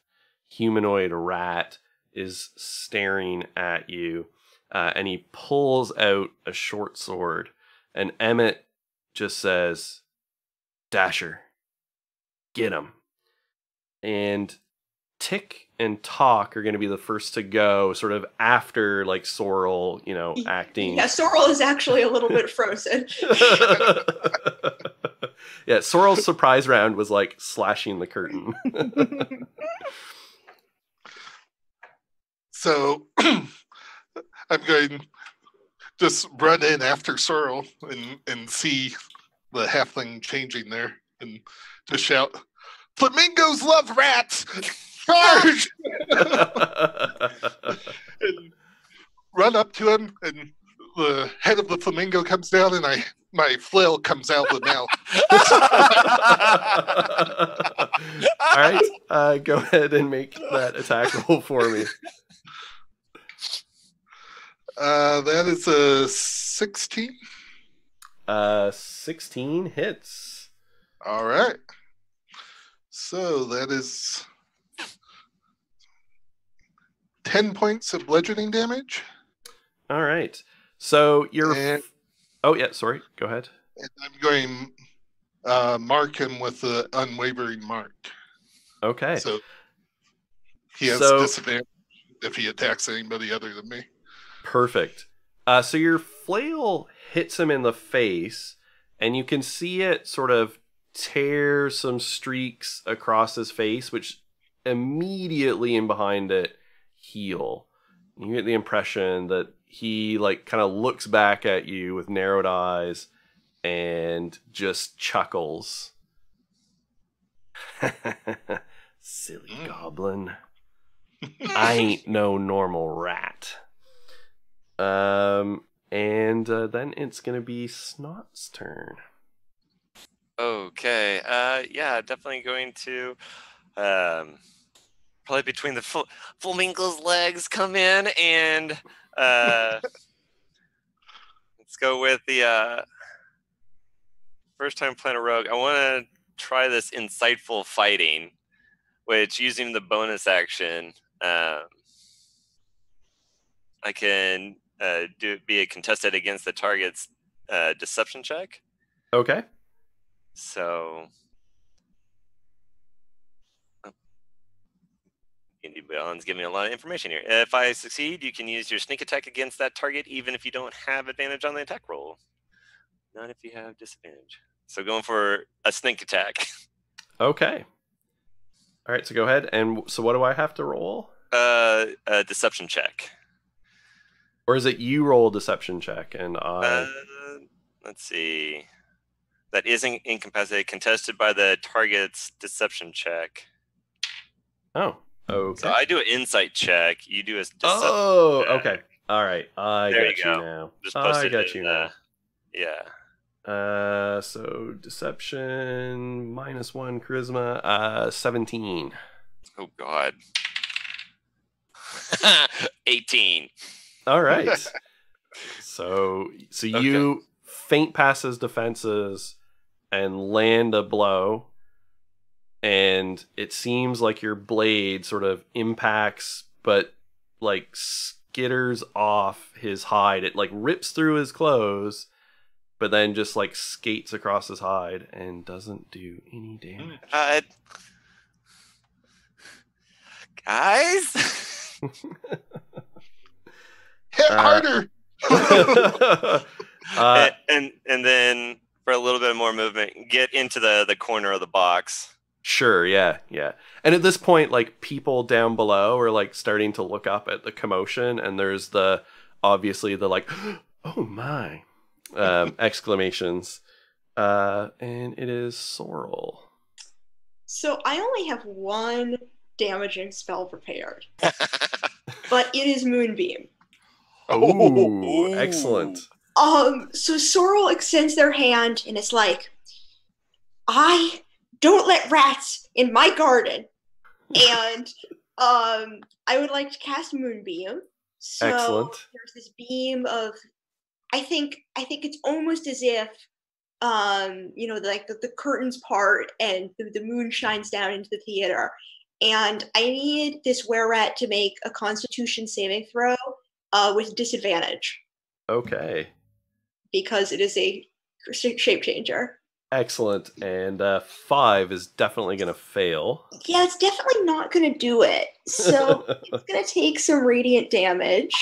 humanoid rat, is staring at you. And he pulls out a short sword. And Emmett just says, "Dasher, get him." And Tick and Talk are going to be the first to go, sort of after, like, Sorrel, acting. Yeah, Sorrel is actually a little bit frozen. Yeah, Sorrel's surprise round was like slashing the curtain. So I'm going just run in after Sorrel and see the halfling changing there and just shout, "Flamingos love rats! Charge!" And run up to him, and the head of the flamingo comes down, and my flail comes out of the mouth. All right, go ahead and make that attack roll for me. That is a 16. 16 hits. All right. So that is 10 points of bludgeoning damage. All right. So you're... And, oh, yeah, sorry. Go ahead. and I'm going mark him with the unwavering mark. Okay. So he has disadvantage if he attacks anybody other than me. Perfect. So your flail hits him in the face, and you can see it sort of tear some streaks across his face, which immediately in behind it heal. You get the impression that he like kind of looks back at you with narrowed eyes and just chuckles. Silly goblin. I ain't no normal rat. And then it's gonna be Snot's turn. Okay. Yeah, definitely going to probably between the flamingo's legs come in and let's go with the first time playing a rogue. I want to try this insightful fighting, which using the bonus action, I can be a contested against the target's deception check. Okay. So, Indy Beyond's giving me a lot of information here. If I succeed, you can use your sneak attack against that target, even if you don't have advantage on the attack roll. Not if you have disadvantage. So going for a sneak attack. Okay. All right, so go ahead. And so what do I have to roll? A deception check. Or is it you roll a deception check and I... let's see. That isn't incapacitated, contested by the target's deception check. Oh, okay. So I do an insight check. You do a deception check. Okay. All right. I got you now. Just posted I got you now. Yeah. So deception -1 charisma 17. Oh God. 18. All right. so you feint past his defenses and land a blow, and it seems like your blade sort of impacts but like skitters off his hide. It like rips through his clothes but then just like skates across his hide and doesn't do any damage. Guys? Hit harder! And then for a little bit more movement, get into the corner of the box. Sure, yeah. And at this point, like, people down below are like starting to look up at the commotion, and there's obviously the like, oh my, exclamations. And it is Sorrel. So I only have one damaging spell prepared, but it is Moonbeam. Oh, excellent. So Sorrel extends their hand and it's like, I don't let rats in my garden. And I would like to cast Moonbeam. So Excellent. there's this beam of, I think it's almost as if like the curtains part and the moon shines down into the theater. And I need this were-rat to make a Constitution saving throw with disadvantage. Okay. Because it is a shape changer. Excellent. And 5 is definitely going to fail. Yeah, it's definitely not going to do it. So it's going to take some radiant damage.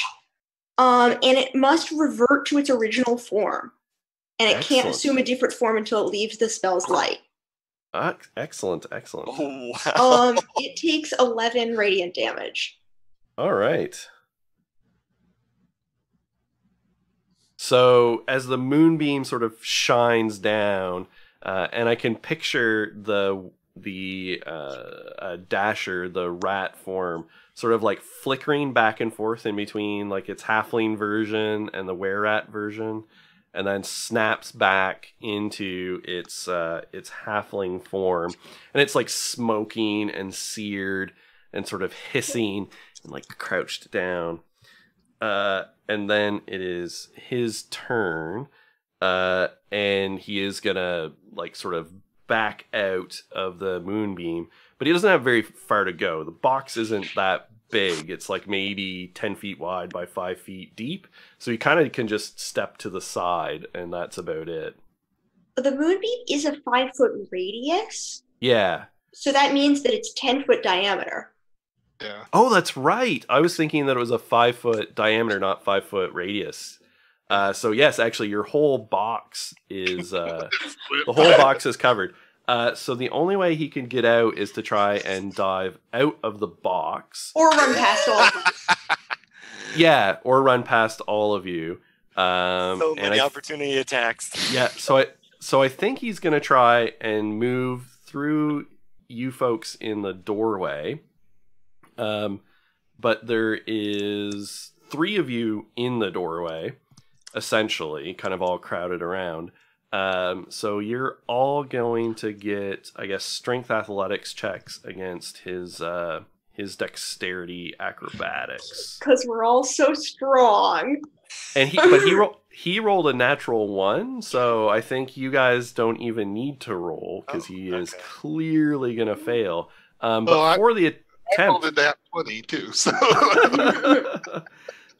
And it must revert to its original form. And it can't assume a different form until it leaves the spell's light. Excellent. Oh, wow. It takes 11 radiant damage. All right. So as the moonbeam sort of shines down, and I can picture the Dasher, the rat form, sort of like flickering back and forth in between like its halfling version and the were-rat version, and then snaps back into its halfling form, and it's like smoking and seared and sort of hissing and like crouched down. And then it is his turn, and he is gonna like sort of back out of the moonbeam, but he doesn't have very far to go. The box isn't that big. It's like maybe 10 feet wide by 5 feet deep. So he kind of can just step to the side, and that's about it. The moonbeam is a 5-foot radius. Yeah. So that means that it's 10-foot diameter. Yeah. Oh, that's right. I was thinking that it was a 5-foot diameter, not 5-foot radius. So yes, actually, your whole box is the whole box is covered. So the only way he can get out is to try and dive out of the box, or run past all of them. Yeah, or run past all of you. So many opportunity attacks. Yeah. So I think he's gonna try and move through you folks in the doorway. But there is 3 of you in the doorway, essentially, kind of all crowded around. So you're all going to get, I guess, strength athletics checks against his dexterity acrobatics. Because we're all so strong. And he rolled a natural 1, so I think you guys don't even need to roll because he is clearly gonna fail. But for the I rolled a nat 20 too, so.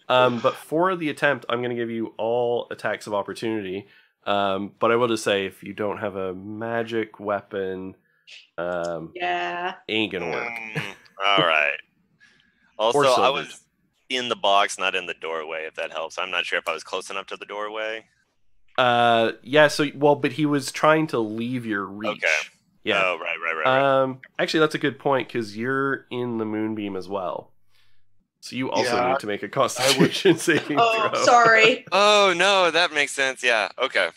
But for the attempt, I'm going to give you all attacks of opportunity. But I will just say, if you don't have a magic weapon, ain't gonna work. All right. Also, I was in the box, not in the doorway, if that helps. I'm not sure if I was close enough to the doorway. Yeah. But he was trying to leave your reach. Okay. Yeah. Oh, right. Actually, that's a good point because you're in the moonbeam as well, so you also need to make a Constitution saving throw. Oh, sorry. Oh no, that makes sense. Yeah. Okay.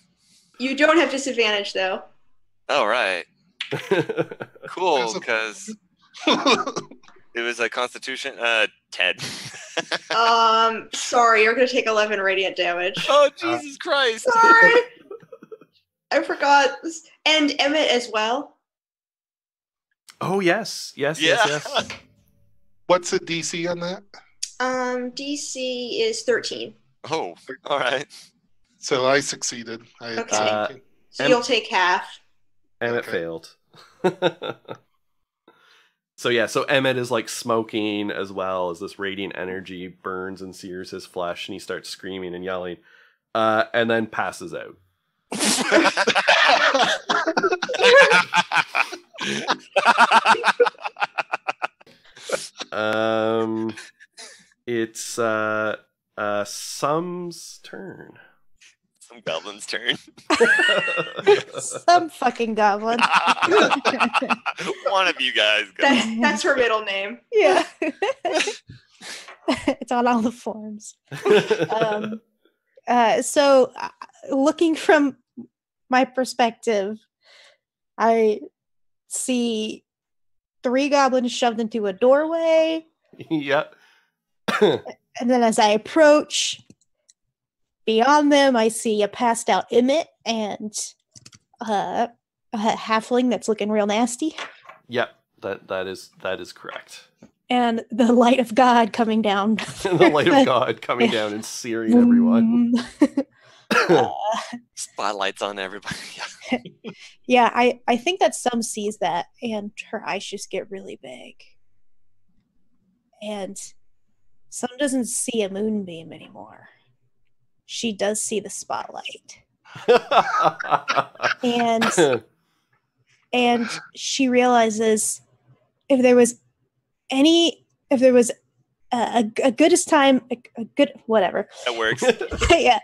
You don't have disadvantage though. Oh right. Cool, because it was a Constitution. Ted. Sorry, you're gonna take 11 radiant damage. Oh Jesus Christ! Sorry, I forgot. And Emmett as well. Oh yes. What's the DC on that? DC is 13. Oh, all right. So I succeeded. Okay. So you'll take half. Emmett failed. So Emmett is like smoking as well as this radiant energy burns and sears his flesh, and he starts screaming and yelling, and then passes out. It's Sum's turn. Some goblin's turn. Some fucking goblin. One of you guys. That's her middle name. Yeah. It's on all the forms. So looking from my perspective, I see 3 goblins shoved into a doorway. Yep. And then as I approach, beyond them, I see a passed out Emmett and a halfling that's looking real nasty. Yep, that is correct. And the light of God coming down. The light of God coming down and searing everyone. Spotlights on everybody. Yeah, I think that Some sees that, and her eyes just get really big. And Some doesn't see a moonbeam anymore. She does see the spotlight. And she realizes if there was a goodest time, a good whatever. That works. Yeah.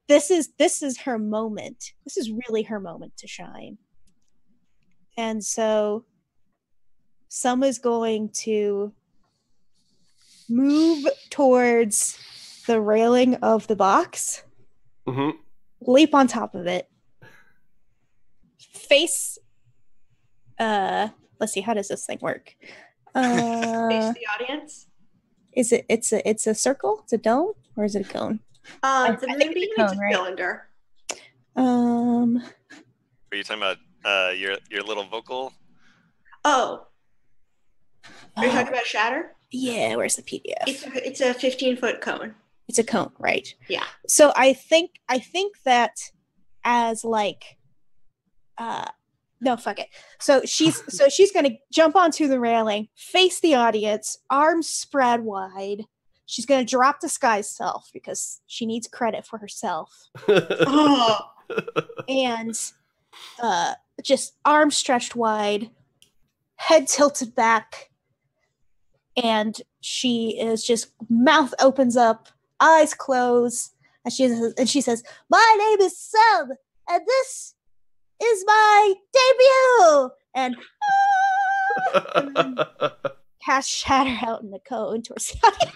This is her moment. This is really her moment to shine. And so Some is going to move towards the railing of the box, leap on top of it, face let's see, how does this thing work? Face the audience. It's a circle? It's a dome? Or is it a cone? The moonbeam is a cylinder. Are you talking about your little vocal? Oh. Are you talking about Shatter? Yeah, where's the PDF? It's a 15-foot cone. It's a cone, right? Yeah. So I think that as like no, fuck it. So she's gonna jump onto the railing, face the audience, arms spread wide. She's gonna drop disguise self because she needs credit for herself. And just arms stretched wide, head tilted back, and she is just mouth opens up, eyes close, and she says, "My name is Sub, and this is my debut!" And then cast Shatter out in the cone towards the audience.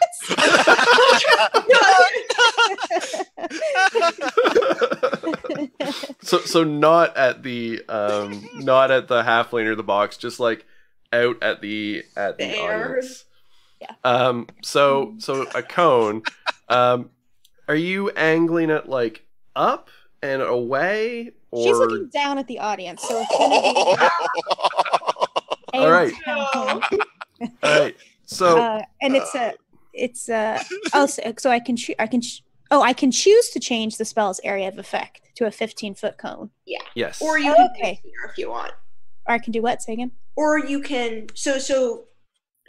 So not at the halfling or the box, just like out at the audience. Yeah. So a cone. Are you angling it like up and away? Or... She's looking down at the audience, so it's gonna be all right. All right. So and so I can choose to change the spell's area of effect to a 15-foot cone. Yeah. Yes. Or you can do it if you want. Or I can do what? Say again. Or you can so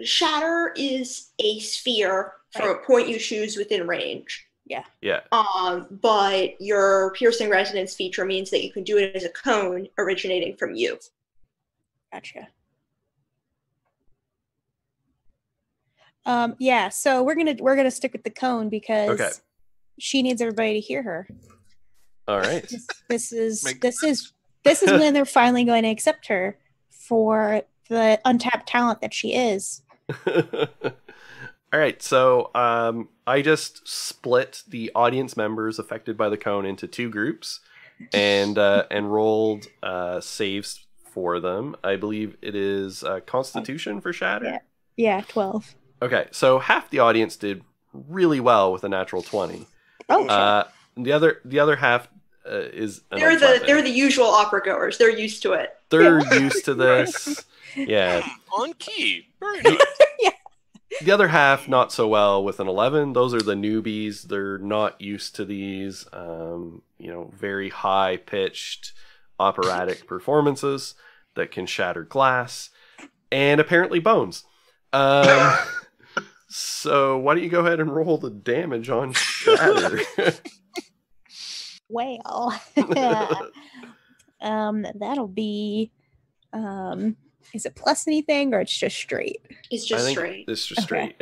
Shatter is a sphere from a point you choose within range. Yeah. Yeah. But your piercing resonance feature means that you can do it as a cone originating from you. Gotcha. Yeah, so we're gonna stick with the cone because she needs everybody to hear her. All right. This is when they're finally going to accept her for the untapped talent that she is. All right, so I just split the audience members affected by the cone into two groups, and rolled saves for them. I believe it is Constitution for Shatter. Yeah, 12. Okay, so half the audience did really well with a natural 20. Oh, sure. The other half is they're the usual opera goers. They're used to it. They're used to this. Yeah. On key. Very nice. Yeah. The other half not so well with an 11. Those are the newbies. They're not used to these very high pitched operatic performances that can shatter glass and apparently bones. So why don't you go ahead and roll the damage on Shatter? Well, that'll be, is it plus anything or it's just straight? It's just straight. It's just straight,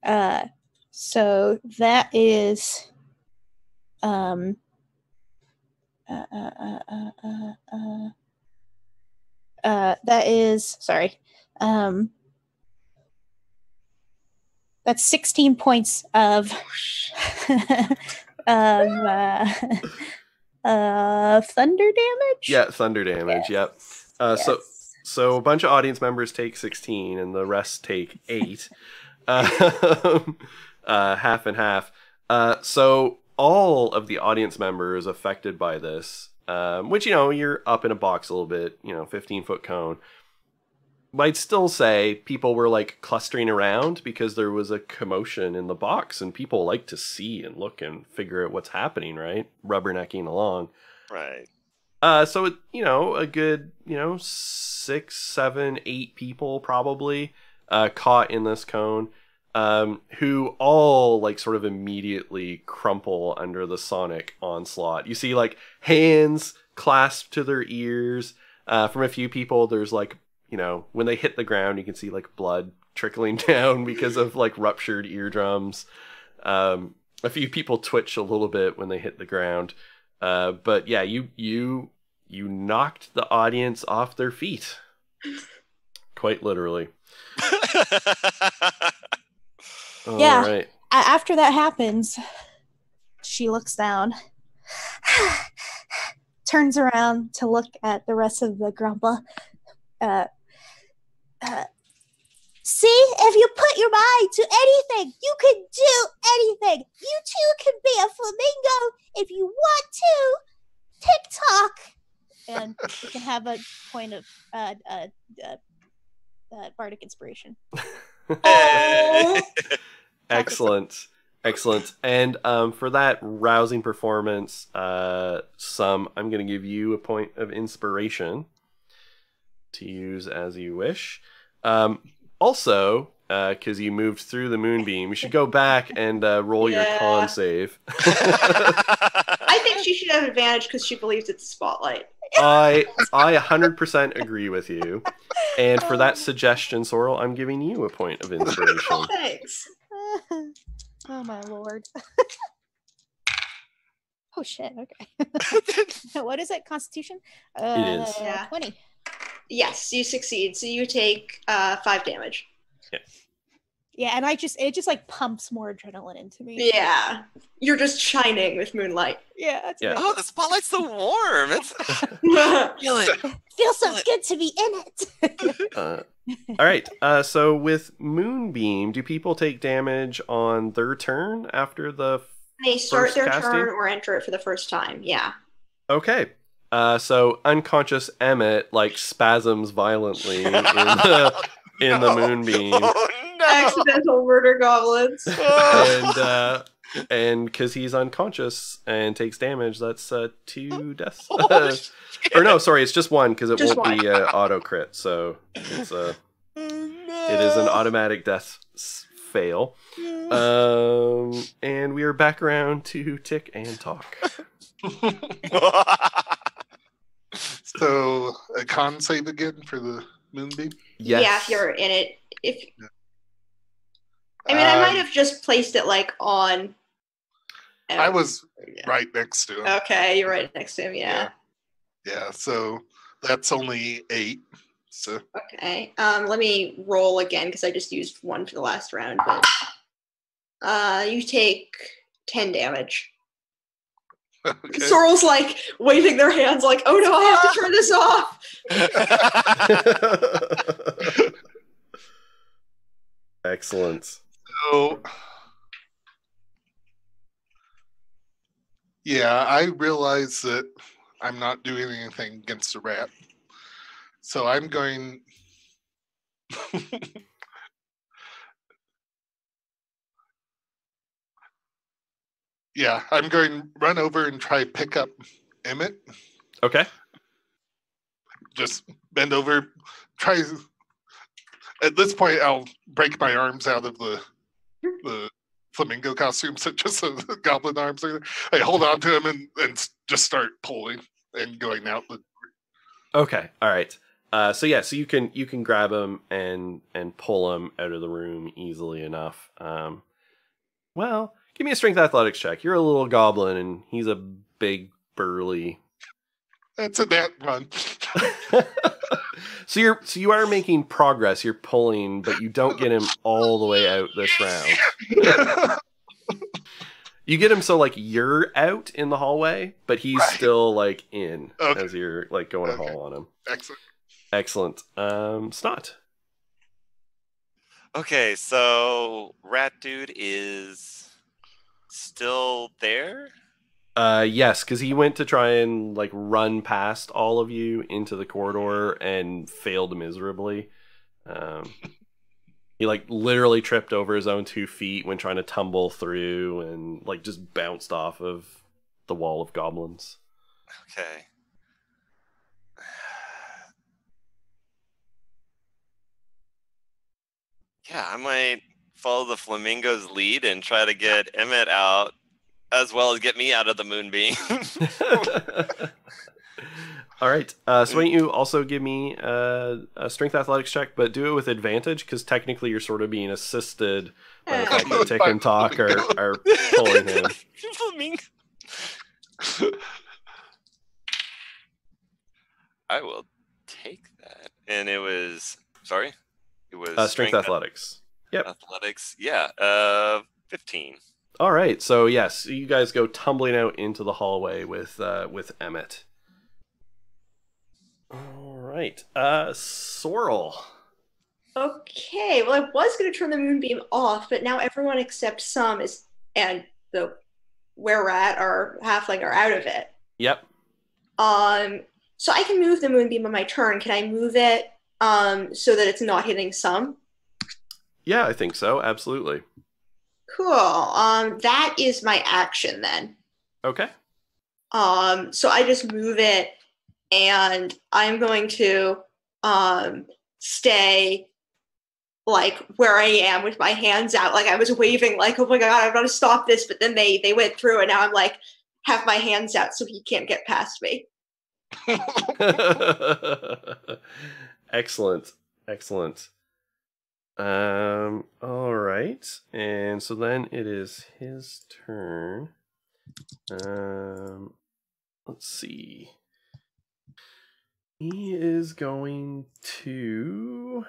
yeah. So that is, that's 16 points of thunder damage. Yeah, thunder damage. Yep. So a bunch of audience members take 16, and the rest take 8. Half and half. So all of the audience members affected by this, which, you're up in a box a little bit, 15-foot cone. I'd still say people were like clustering around because there was a commotion in the box and people like to see and look and figure out what's happening, right? Rubbernecking along. Right. So, a good, 6, 7, 8 people probably caught in this cone, who all like sort of immediately crumple under the sonic onslaught. You see like hands clasped to their ears. From a few people, there's like, when they hit the ground, you can see like blood trickling down because of like ruptured eardrums. A few people twitch a little bit when they hit the ground. But yeah, you knocked the audience off their feet. Quite literally. Yeah. All right. After that happens, she looks down, turns around to look at the rest of the Grumble. See, if you put your mind to anything, you can do anything. You too can be a flamingo if you want to. TikTok. And you can have a point of bardic inspiration. Oh. Excellent. And for that rousing performance, I'm going to give you a point of inspiration to use as you wish. Also, because you moved through the moonbeam, you should go back and roll your con save. I think she should have advantage because she believes it's a spotlight. I 100% agree with you. And for that suggestion, Sorrel, I'm giving you a point of inspiration. Thanks. Oh my lord. Oh shit, okay. What is it? Constitution? It is. Yeah. 20. Yes, you succeed. So you take 5 damage. Yeah, and it just like pumps more adrenaline into me. Yeah. You're just shining with moonlight. Yeah. That's Yeah. Oh, the spotlight's so warm. It's feel it. feels so good to be in it. All right. So with Moonbeam, do people take damage on their turn after the They start first their casting? turn or enter it for the first time. Yeah. Okay. So unconscious Emmett like spasms violently in the Moonbeam. Oh no! Accidental murder goblins. And because he's unconscious and takes damage, that's 2 deaths. Oh, Or no, sorry, it's just 1 because it Just won't be auto crit. So it's it is an automatic death fail. And we are back around to Tick and Talk. So a con save again for the moonbeam. Yes. Yeah, if you're in it. I might have just placed it like on. I was right next to him. Okay, you're right next to him. Yeah. Yeah, so that's only 8. So Okay. Let me roll again because I just used 1 for the last round. But you take 10 damage. okay. Sorrel's like waving their hands, like, "Oh no, I have to turn this off." Excellent. So yeah, I realize that I'm not doing anything against the rat. So I'm going yeah, I'm going to run over and try to pick up Emmett. Okay. Just bend over, try. At this point, I'll break my arms out of the flamingo costume, so just so the goblin arms are there. I hold on to him and just start pulling and going out the. Okay. All right. So you can grab him and pull him out of the room easily enough. Well, give me a strength athletics check. You're a little goblin and he's a big burly. That's a nat one. So you are making progress. You're pulling, but you don't get him all the way out this round. You get him so like you're out in the hallway, but he's still like in as you're like going a haul on him. Excellent. Excellent. Snot. Okay, so Rat Dude is still there? Yes, because he went to try and like run past all of you into the corridor and failed miserably. Um, he like literally tripped over his own 2 feet when trying to tumble through and like just bounced off of the wall of goblins. Okay. Yeah, I might follow the flamingo's lead and try to get Emmett out, as well as get me out of the moonbeam. All right. So why don't you also give me a strength athletics check, but do it with advantage because technically you're sort of being assisted by the fact that Tick and Talk are pulling him. Flamingo. I will take that. And it was it was Strength athletics. Yep. Athletics. Yeah. 15. All right. So yes, you guys go tumbling out into the hallway with Emmett. All right. Sorrel. Okay, well, I was going to turn the moonbeam off, but now everyone except some and the where rat or halfling are out of it. Yep. So I can move the moonbeam on my turn. Can I move it so that it's not hitting some? Yeah, I think so. Absolutely. Cool. That is my action then. Okay. So I just move it, and I'm going to stay like where I am with my hands out. Like I was waving, like, oh my god, I've got to stop this. But then they went through, and now I'm like have my hands out so he can't get past me. Excellent. All right. And so then it is his turn. Let's see. He is going to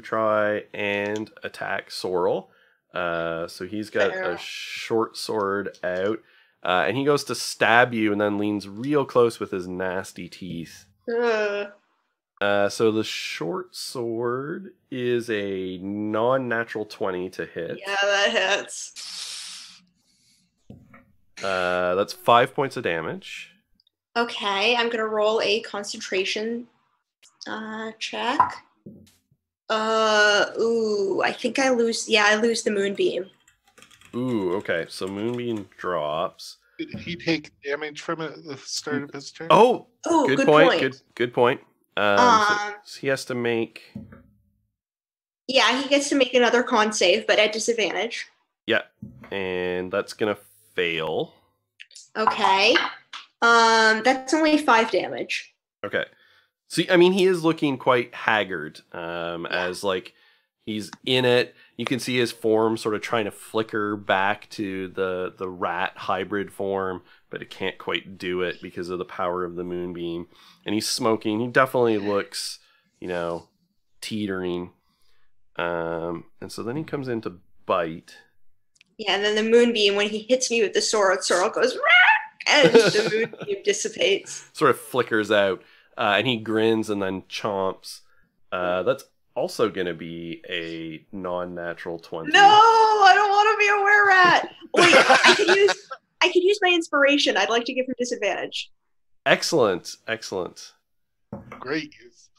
try and attack Sorrel. So he's got a short sword out. And he goes to stab you and then leans real close with his nasty teeth. So the short sword is a non-natural 20 to hit. Yeah, that hits. That's 5 points of damage. Okay, I'm gonna roll a concentration check. I think I lose. Yeah, I lose the moonbeam. Ooh, okay. So moonbeam drops. Did he take damage from it at the start of his turn? Oh, good point. Good point. So he has to make. Yeah, he gets to make another con save, but at disadvantage. Yeah, and that's gonna fail. Okay. That's only 5 damage. Okay. See, I mean, he is looking quite haggard. As like he's in it. You can see his form sort of trying to flicker back to the rat hybrid form, but it can't quite do it because of the power of the moonbeam. And he's smoking. He definitely looks, teetering. And so then he comes in to bite. Yeah, and then the moonbeam, when he hits me with the sword goes, and the moonbeam dissipates. Sort of flickers out, and he grins and then chomps. That's also going to be a non-natural 20. No, I don't want to be a were-rat. Wait, I could use my inspiration. I'd like to give him disadvantage. Excellent. Great use.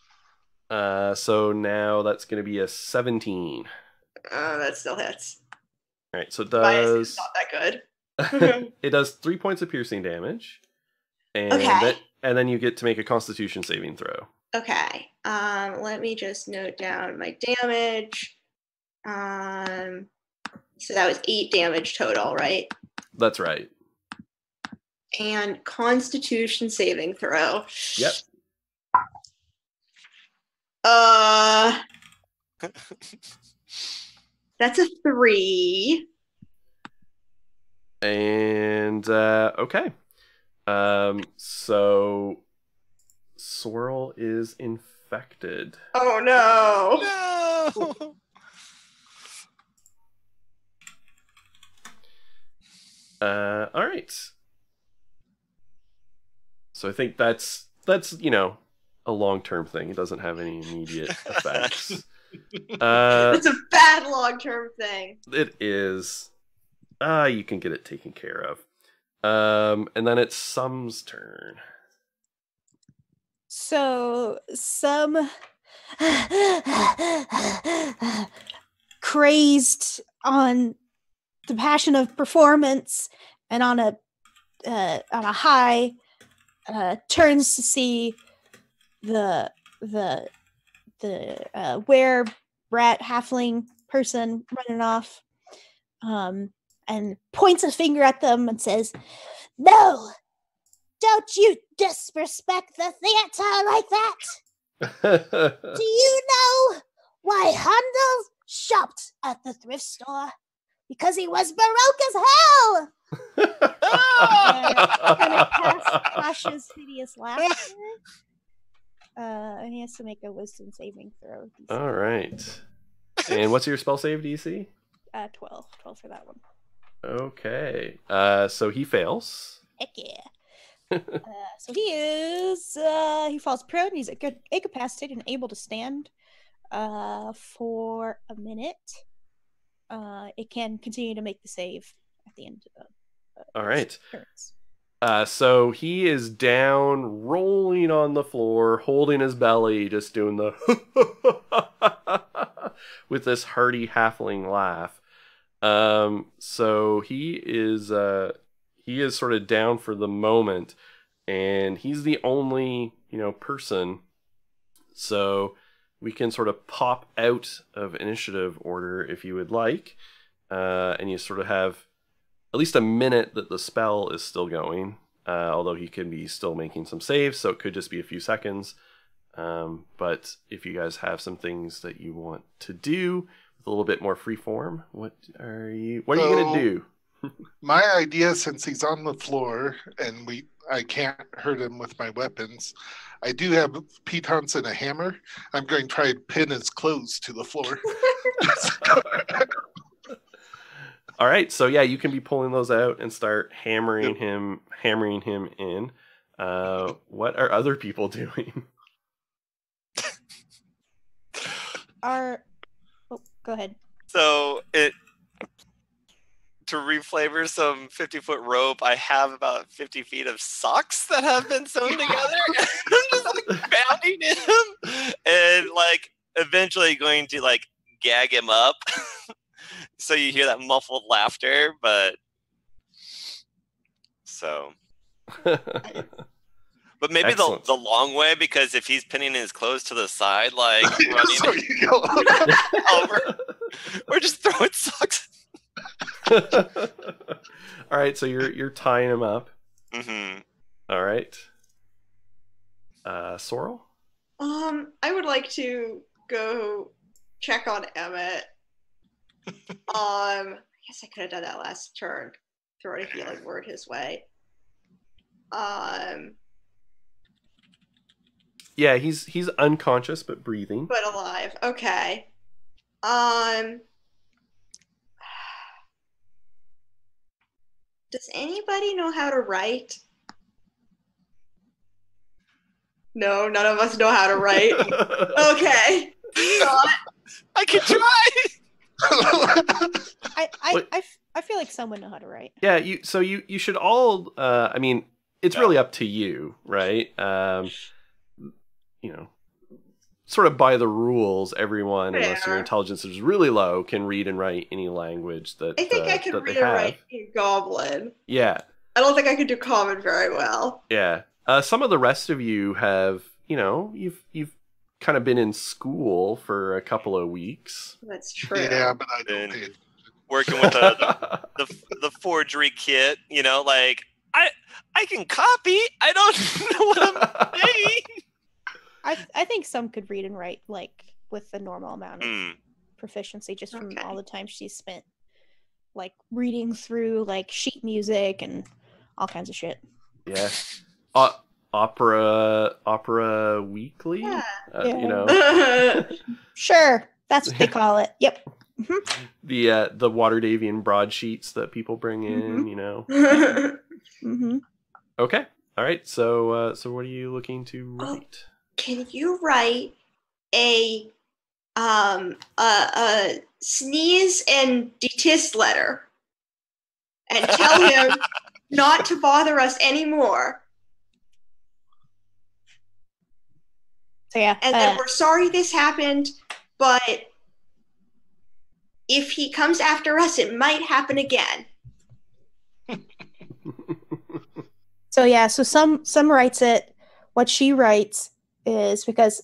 So now that's going to be a 17. That still hits. All right, so it My AC does. is not that good. It does 3 points of piercing damage, and Okay. and then you get to make a Constitution saving throw. Okay. Let me just note down my damage. So that was 8 damage total, right? That's right. And Constitution saving throw. Yep. That's a 3. And okay. So Swirl is infected. Oh no! No. All right. So I think that's a long-term thing. It doesn't have any immediate effects. It's a bad long-term thing. It is. You can get it taken care of. And then it's Sum's turn. So some crazed on the passion of performance and on a high turns to see the were rat halfling person running off, and points a finger at them and says, "No, don't you disrespect the theater like that. Do you know why Handel shopped at the thrift store? Because he was baroque as hell." Kind of Tasha's hideous laughter. And he has to make a wisdom saving throw. All right. And what's your spell save DC? 12 for that one. Okay. So he fails. Heck yeah. So he falls prone. He's incapacitated and able to stand for a minute. It can continue to make the save at the end of all right. turns. So he is down, rolling on the floor, holding his belly, just doing the with this hearty halfling laugh. So he is sort of down for the moment, and he's the only, person. So we can sort of pop out of initiative order if you would like, and you sort of have at least a minute that the spell is still going, although he could be still making some saves, so it could just be a few seconds. But if you guys have some things that you want to do with a little bit more free form, what are you going to do? My idea, since he's on the floor and I can't hurt him with my weapons, I do have pitons and a hammer. I'm going to try and pin his clothes to the floor. All right, so yeah, you can be pulling those out and start hammering him in. What are other people doing? Go ahead. So to reflavor some 50-foot rope, I have about 50 feet of socks that have been sewn together. I'm just pounding him and eventually going to gag him up. So you hear that muffled laughter, but maybe the long way, because if he's pinning his clothes to the side, running over, or just throwing socks. All right, so you're tying him up. Mm-hmm. All right. Sorrel? I would like to go check on Emmett. I guess I could have done that last turn. Throw a healing word his way. Yeah, he's unconscious but breathing. But alive. Okay. Does anybody know how to write? No, none of us know how to write. Okay. I can try. I feel like someone know how to write. Yeah, you should all. I mean, it's really up to you, right? Sort of by the rules, everyone, unless your intelligence is really low, can read and write any language that I think I can read and write in Goblin. Yeah. I don't think I could do Common very well. Yeah. Some of the rest of you have, you've kind of been in school for a couple of weeks. That's true. Yeah, but I don't pay attention. Working with the forgery kit, I can copy. I don't know what I'm saying. I think some could read and write with the normal amount of proficiency, just from all the time she's spent reading through sheet music and all kinds of shit. Yeah. Opera weekly. Yeah. Sure, that's what they call it. Yep. Mm-hmm. The Waterdavian broadsheets that people bring in. Mm-hmm. Okay. All right. So what are you looking to write? can you write a sneeze and detest letter and tell him not to bother us anymore? So yeah, And then we're sorry this happened, but if he comes after us, it might happen again. So some writes it. What she writes is because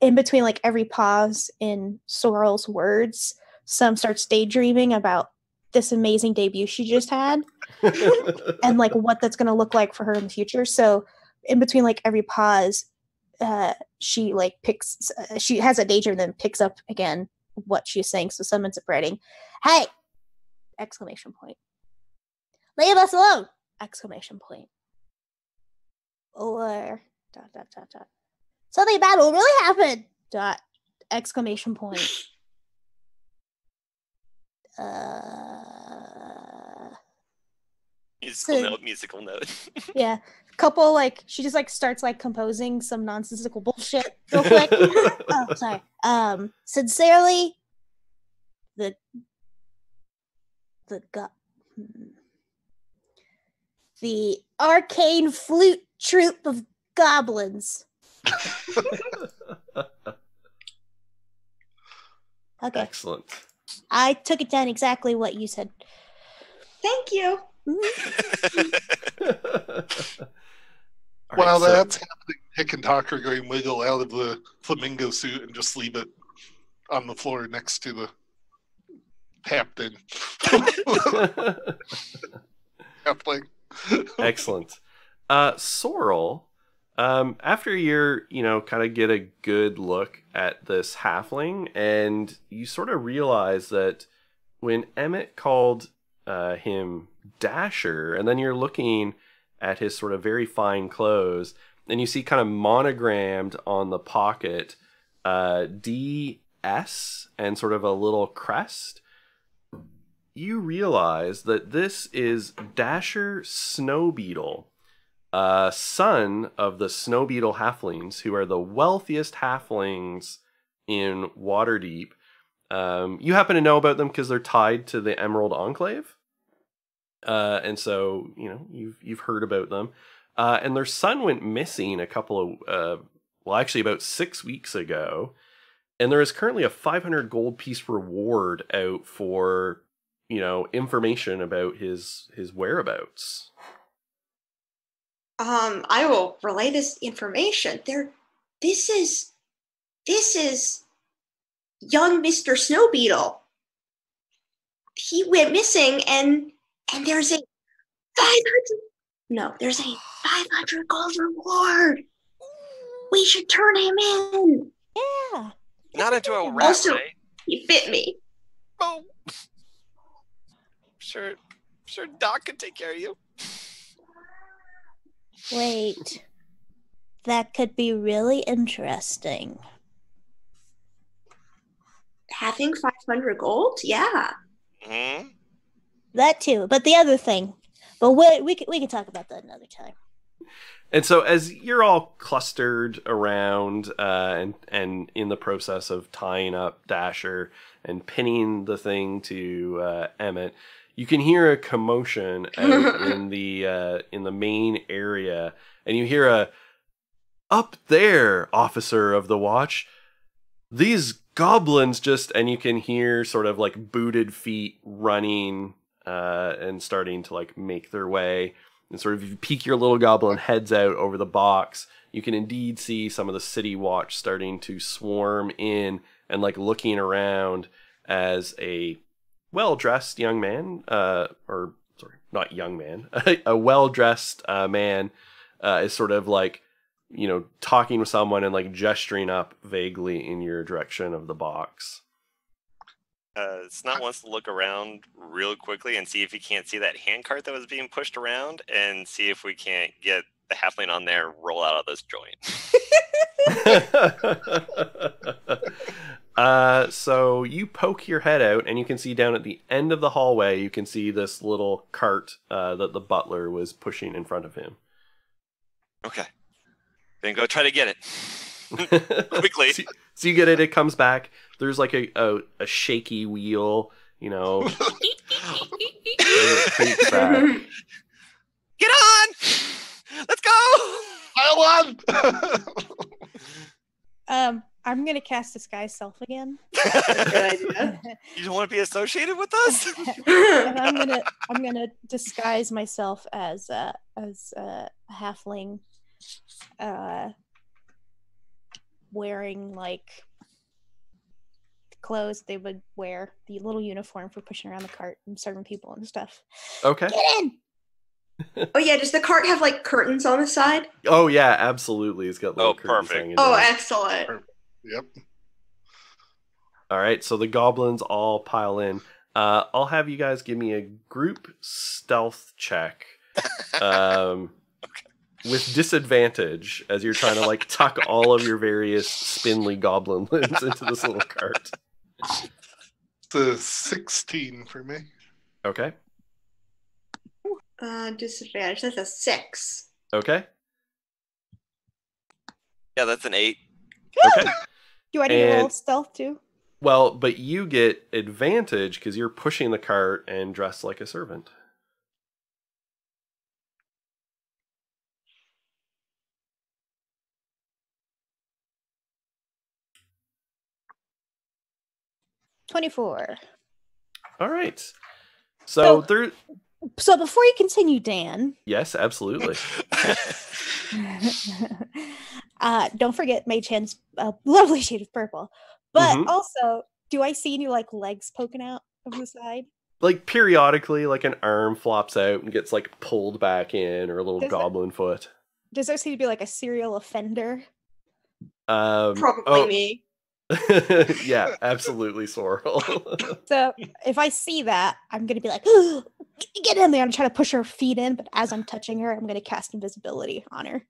in between like every pause in Sorrel's words, Some starts daydreaming about this amazing debut she just had and like what that's going to look like for her in the future. So in between like every pause, she like picks, she has a daydream, then picks up again what she's saying. So Some ends up writing, "Hey!" exclamation point. "Leave us alone!" exclamation point. Or ... "Something bad will really happen!" ... exclamation point. Musical note. Yeah. Couple like she just like starts like composing some nonsensical bullshit real quick. Oh, sorry. Sincerely, the arcane flute troupe of goblins. Okay. Excellent. I took it down exactly what you said. Thank you. While that's happening, Hick and Talk are going to wiggle out of the flamingo suit and just leave it on the floor next to the captain. Excellent. Sorrel, after you're, kind of get a good look at this halfling, and you sort of realize that when Emmett called him Dasher, and then you're looking at his sort of very fine clothes, and you see kind of monogrammed on the pocket DS and sort of a little crest, you realize that this is Dasher Snowbeetle, son of the Snowbeetle halflings, who are the wealthiest halflings in Waterdeep. You happen to know about them because they're tied to the Emerald Enclave. And so, you've heard about them. And their son went missing about 6 weeks ago. And there is currently a 500 gold piece reward out for, information about his whereabouts. I will relay this information. This is young Mr. Snowbeetle. He went missing, and there's a 500 gold reward. We should turn him in. Yeah. Not into a rat, Also, right? he bit me. Oh. Sure Doc can take care of you. Wait. That could be really interesting. Having 500 gold? Yeah. Mm-hmm. That too, but the other thing. But we can talk about that another time. And so as you're all clustered around and in the process of tying up Dasher and pinning the thing to Emmett, you can hear a commotion out in the main area, and you hear "Up there, officer of the watch, these goblins just," and you can hear sort of like booted feet running and starting to like make their way. And sort of if you peek your little goblin heads out over the box, you can indeed see some of the city watch starting to swarm in and like looking around as a well-dressed young man, not young man, a well-dressed man is sort of like, talking with someone and like gesturing up vaguely in your direction of the box. Snot wants to look around real quickly and see if he can't see that handcart that was being pushed around, and see if we can't get the halfling on there and roll out of this joint. So you poke your head out, and you can see down at the end of the hallway, you can see this little cart that the butler was pushing in front of him. Okay. Then go try to get it. Quickly. So you get it. It comes back. There's like a shaky wheel. You know. It creaks back. Get on! Let's go! Pile on! I'm gonna cast Disguise Self again. Good idea. You don't want to be associated with us? And I'm gonna disguise myself as a halfling, wearing like clothes they would wear, the little uniform for pushing around the cart and serving people and stuff. Okay. Get in. Oh yeah, does the cart have like curtains on the side? Oh yeah, absolutely. It's got little Oh, curtains perfect. hanging Oh, down. excellent. Yep. All right, so the goblins all pile in. I'll have you guys give me a group stealth check with disadvantage as you're trying to like tuck all of your various spindly goblin limbs into this little cart. The 16 for me. Okay. Disadvantage. That's a 6. Okay. Yeah, that's an 8. Okay. Do I need to roll And- stealth too? Well, but you get advantage because you're pushing the cart and dressed like a servant. $24. All right. So So- there. So before you continue, Dan, Yes, absolutely. don't forget Mage Hand's lovely shade of purple. But Mhm. also, do I see any like legs poking out of the side? Like periodically, like an arm flops out and gets like pulled back in, or a little Does that- goblin foot. Does there seem to be like a serial offender? Probably me. Yeah, absolutely, Sorrel. So if I see that, I'm gonna be like, get in there. I'm trying to push her feet in, but as I'm touching her, I'm gonna cast invisibility on her.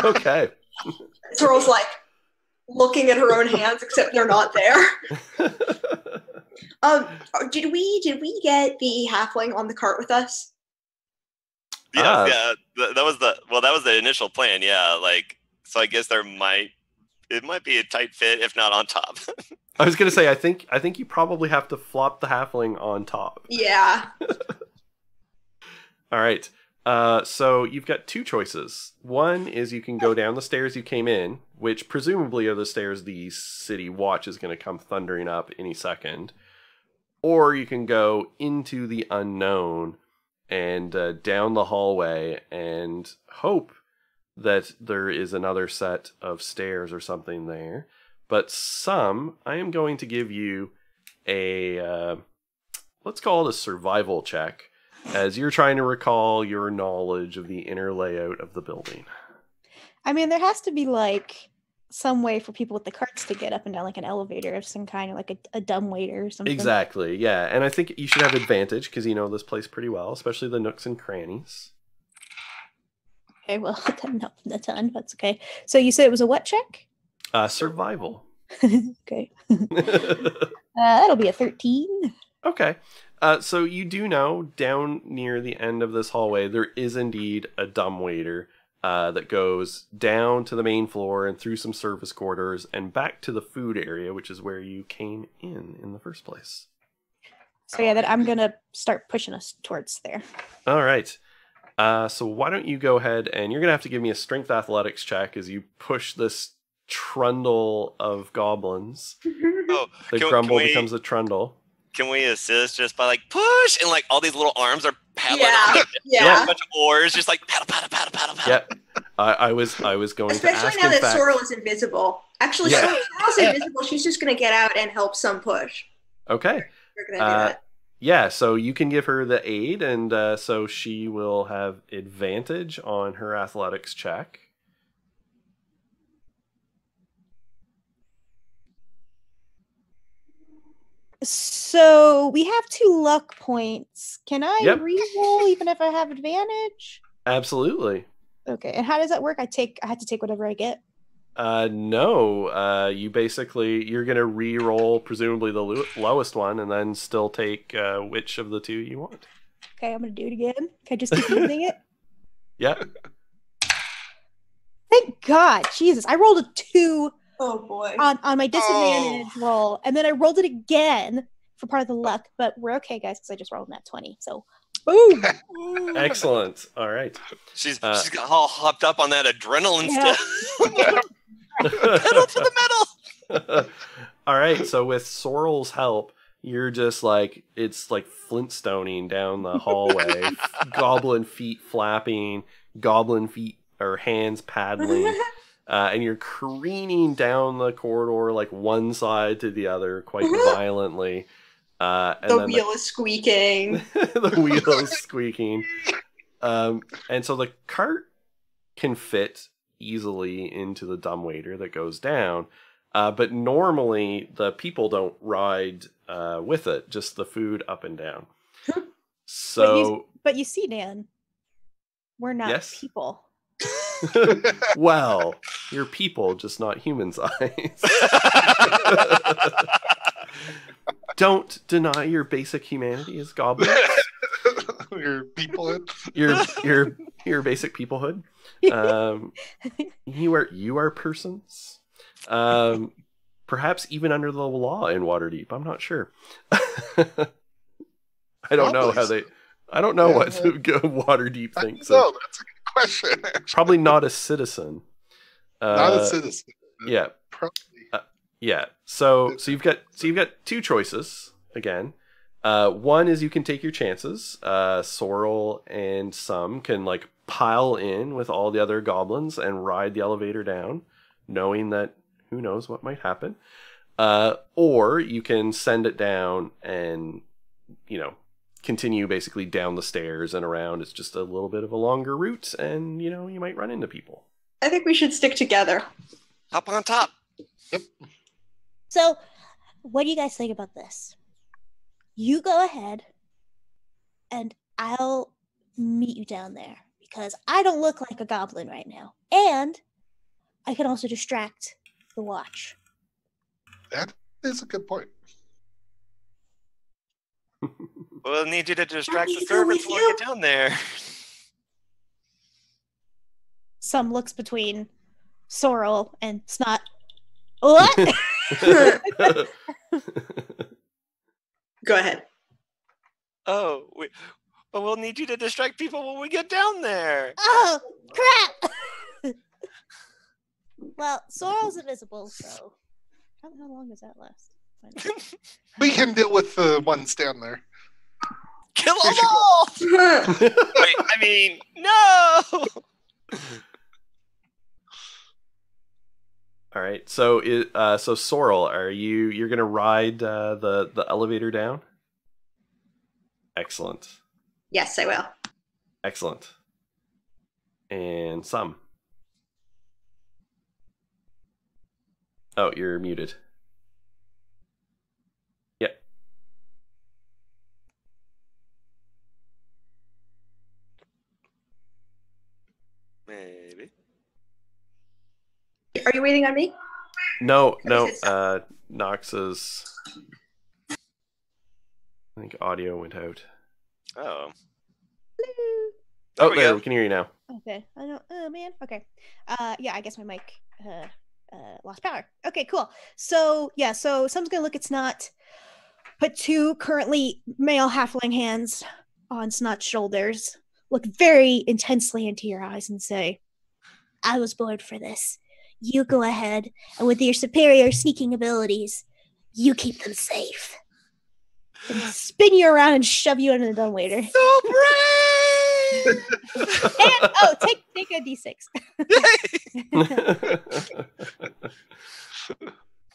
Okay. Sorrel's like looking at her own hands, except they're not there. Did we get the halfling on the cart with us? Yeah, that was the initial plan. Yeah, like, so I guess it might be a tight fit, if not on top. I was gonna say, I think you probably have to flop the halfling on top. Yeah. All right. So you've got two choices. One is you can go down the stairs you came in, which presumably are the stairs the city watch is going to come thundering up any second. Or you can go into the unknown and down the hallway and hope that there is another set of stairs or something there. But I am going to give you a, let's call it a survival check, as you're trying to recall your knowledge of the inner layout of the building. I mean, there has to be like some way for people with the carts to get up and down, like an elevator of some kind, or like a dumb waiter or something. Exactly, yeah. And I think you should have advantage because you know this place pretty well, especially the nooks and crannies. Okay, well, not a ton. That's okay. So you said it was a what check? Survival. Okay. That'll be a 13. Okay. So you do know down near the end of this hallway, there is indeed a dumbwaiter that goes down to the main floor and through some service quarters and back to the food area, which is where you came in the first place. So yeah, that I'm gonna start pushing us towards there. All right. So why don't you go ahead and you're going to have to give me a strength athletics check as you push this trundle of goblins. Oh, The can grumble we- becomes a trundle. Can we assist just by like push and like all these little arms are paddling Yeah, on it. yeah. A bunch of oars, just like paddle, paddle, paddle, paddle, paddle. Yep. I was going to Especially ask. now In that fact, Sorrel is invisible. Actually, Yeah. Sorrel's invisible. She's just going to get out and help some push. okay. We're going to do that. Yeah, so you can give her the aid, and so she will have advantage on her athletics check. So we have 2 luck points. Can I Yep. re-roll even if I have advantage? Absolutely. Okay, and how does that work? I have to take whatever I get. No. You're gonna re-roll presumably the lowest one, and then still take which of the two you want. Okay, I'm gonna do it again. Can I just keep using it? Yeah. Thank God. Jesus. I rolled a 2 Oh boy. on my disadvantage roll, and then I rolled it again for part of the luck, but we're okay, guys, because I just rolled that 20. So, boom. Excellent. All right. She's got all hopped up on that adrenaline Yeah. stuff. Pedal to the metal. All right. So with Sorrel's help, you're just like, it's like Flintstoning down the hallway, goblin feet flapping, goblin feet or hands paddling, and you're careening down the corridor like one side to the other quite violently. And the wheel is squeaking. The wheel is squeaking. And so the cart can fit easily into the dumbwaiter that goes down. But normally the people don't ride with it, just the food up and down. So, but you see, Dan, we're not Yes? people. well, you're people, just not human size. Don't deny your basic humanity as goblins. Your peoplehood. Your basic peoplehood. You are persons. Perhaps even under the law in Waterdeep. I'm not sure. I don't know how they. I don't know what Waterdeep thinks. No, that's a good question. Actually. Probably not a citizen. Not a citizen. Yeah. Probably. Yeah. So you've got two choices again. One is you can take your chances. Sorrel and some can like pile in with all the other goblins and ride the elevator down, knowing that who knows what might happen. Or you can send it down and, continue basically down the stairs and around. It's just a little bit of a longer route and, you might run into people. I think we should stick together. Hop on top. Yep. So, what do you guys think about this? You go ahead, and I'll meet you down there, because I don't look like a goblin right now. And I can also distract the watch. That is a good point. We'll need you to distract me the go servants with when we you. get down there. Some looks between Sorrel and Snot. What? Go ahead. Oh, but we'll need you to distract people when we get down there. Oh, crap! Well, Sorrel's invisible, so how long does that last? We can deal with the ones down there. Kill them all! Wait, I mean, no! All right. So Sorrel, you're gonna ride the elevator down? Excellent. Yes, I will. Excellent. And some. Oh, you're muted. Yeah. Maybe. Are you waiting on me? No. Okay. Nox's. I think audio went out. Oh. Oh, we there, go. we can hear you now. Okay. I don't. Oh man. Okay. Yeah. I guess my mic lost power. Okay. Cool. So yeah. So someone's gonna look at Snot, put two currently male halfling hands on Snot's shoulders, look very intensely into your eyes, and say, "I was born for this. You go ahead, and with your superior sneaking abilities, you keep them safe." And spin you around and shove you into the dumbwaiter. So brave! And take a d6.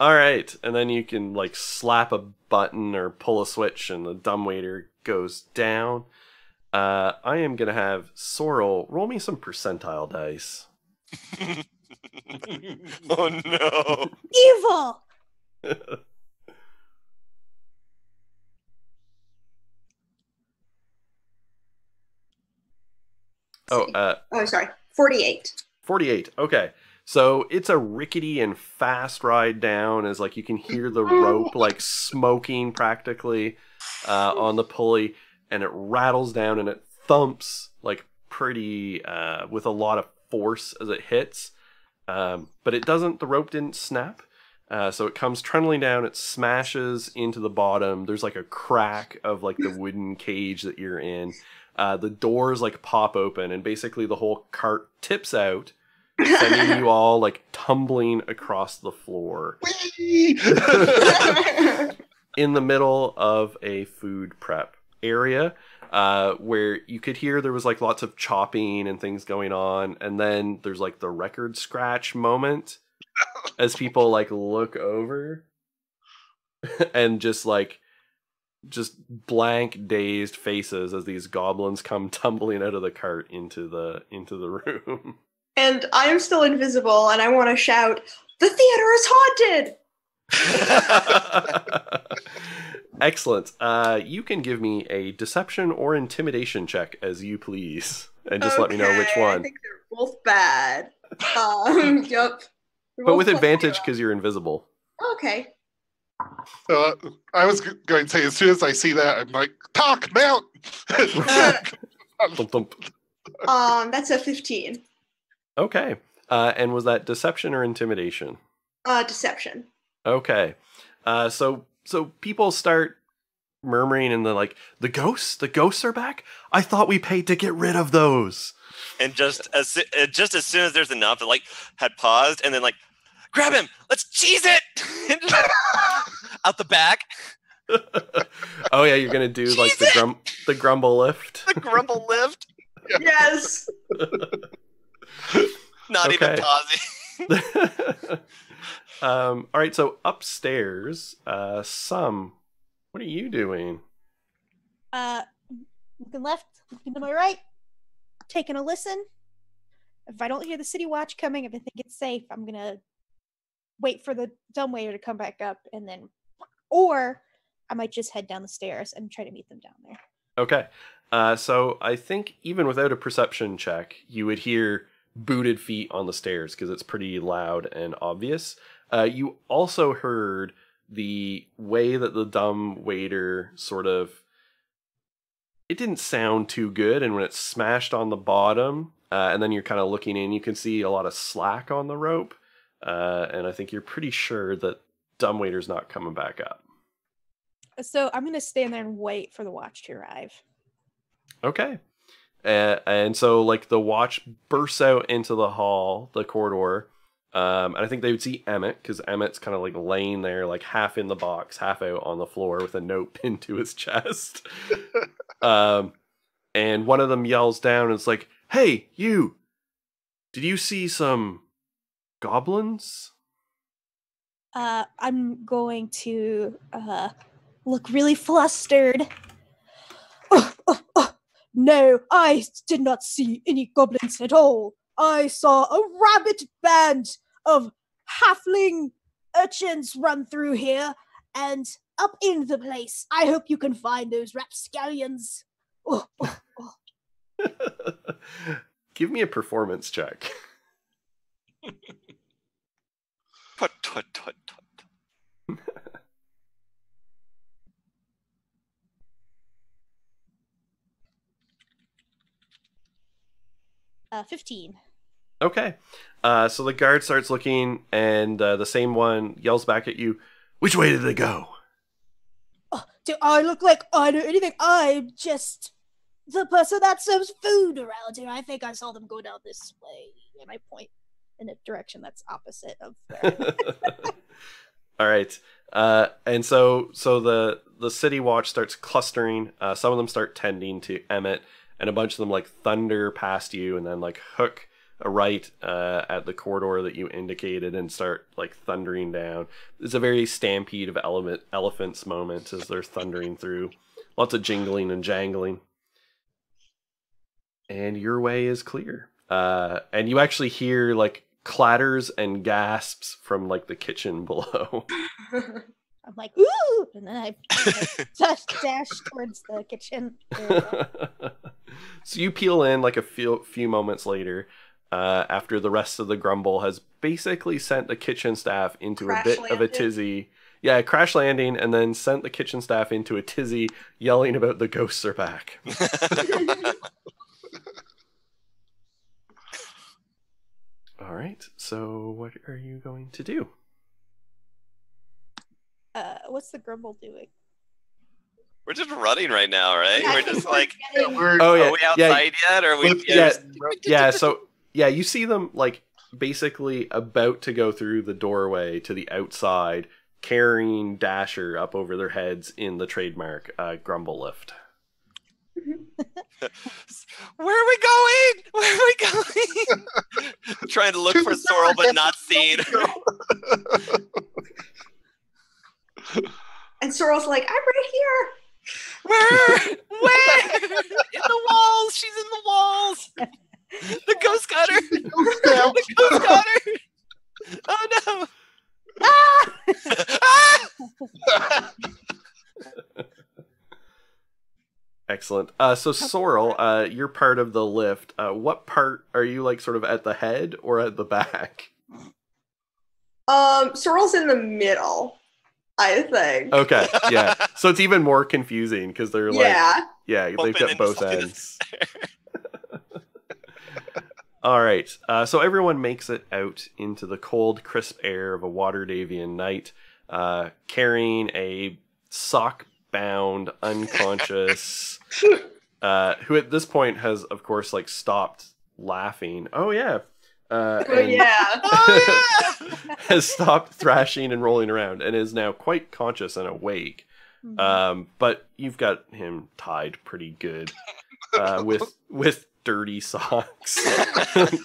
All right, and then you can like slap a button or pull a switch, and the dumbwaiter goes down. I am gonna have Sorrel roll me some percentile dice. Oh no! Evil. Oh, sorry. 48. 48. Okay. So it's a rickety and fast ride down as like you can hear the rope like smoking practically on the pulley, and it rattles down and it thumps like pretty with a lot of force as it hits. but it doesn't. The rope didn't snap. So it comes trundling down, it smashes into the bottom. There's like a crack of like the wooden cage that you're in. The doors like pop open and basically the whole cart tips out, sending you all like tumbling across the floor. In the middle of a food prep area, where you could hear there was like lots of chopping and things going on. And then there's like the record scratch moment. As people like look over and just blank dazed faces as these goblins come tumbling out of the cart into the room. And I am still invisible and I want to shout, "The theater is haunted!" Excellent. You can give me a deception or intimidation check as you please. And just let me know which one. I think they're both bad. Yep. But with advantage because you're invisible. Okay. I was going to say, as soon as I see that, I'm like, talk, mount! Thump, thump. That's a 15. Okay. And was that deception or intimidation? Deception. Okay. So people start murmuring and they're like, the ghosts are back? I thought we paid to get rid of those. And just as soon as there's enough, it like had paused and then like, grab him, let's cheese it! And just, out the back. Oh yeah, you're gonna do like the grumble lift. The grumble lift. Yes. Not even pausing. All right, so upstairs, what are you doing? Looking left, looking to my right, taking a listen. If I don't hear the city watch coming, if I think it's safe, I'm gonna wait for the dumbwaiter to come back up, and then, or I might just head down the stairs and try to meet them down there. Okay. So I think even without a perception check, you would hear booted feet on the stairs because it's pretty loud and obvious. You also heard the way that the dumb waiter sort of, it didn't sound too good, and when it smashed on the bottom, and then you're kind of looking in, you can see a lot of slack on the rope, and I think you're pretty sure that dumbwaiter's not coming back up. So I'm going to stand there and wait for the watch to arrive. Okay. And so, like, the watch bursts out into the hall, the corridor, and I think they would see Emmett, because Emmett's kind of, like, laying there, like, half in the box, half out on the floor with a note pinned to his chest. And one of them yells down and it's like, "Hey, you! Did you see some goblins?" I'm going to look really flustered. No, I did not see any goblins at all. I saw a rabid band of halfling urchins run through here and up in the place. I hope you can find those rapscallions. Give me a performance check. Tut, tut, tut, tut. 15. Okay. So the guard starts looking, and the same one yells back at you, "Which way did they go?" Do I look like I know anything? I'm just the person that serves food around here. I think I saw them go down this way. And I point in a direction that's opposite of there. All right. And so the city watch starts clustering. Some of them start tending to Emmett, and a bunch of them like thunder past you and then like hook a right at the corridor that you indicated and start like thundering down. It's a very stampede of elephants moment as they're thundering through. Lots of jingling and jangling. And your way is clear. And you actually hear like clatters and gasps from like the kitchen below. I'm like, ooh! And then I dash towards the kitchen. So you peel in like a few moments later, after the rest of the grumble has basically sent the kitchen staff into a bit of a tizzy. Yeah, crash landing, and then sent the kitchen staff into a tizzy, yelling about the ghosts are back. Put, 15. All right. So what are you going to do? What's the Grumble doing? We're just running right now, right? Yeah, I We're think just we're like, getting- are we outside yet? Or are we? So you see them like basically about to go through the doorway to the outside, carrying Dasher up over their heads in the trademark Grumble lift. Where are we going? Where are we going? Trying to look To for the Sorrel, north, but not seen. And Sorrel's like, I'm right here. Where? Where? In the walls. She's in the walls. The ghost got her. The ghost got her. Oh no. Ah! Ah! Excellent. So Sorrel, you're part of the lift. What part are you like sort of at the head or at the back? Sorrel's in the middle, I think. Okay, yeah. So it's even more confusing because they're like, Yeah. they've got both ends. All right. So everyone makes it out into the cold, crisp air of a Waterdavian night, carrying a sock-bound, unconscious, who at this point has, of course, like stopped laughing. Oh yeah. Has stopped thrashing and rolling around and is now quite conscious and awake. But you've got him tied pretty good, with dirty socks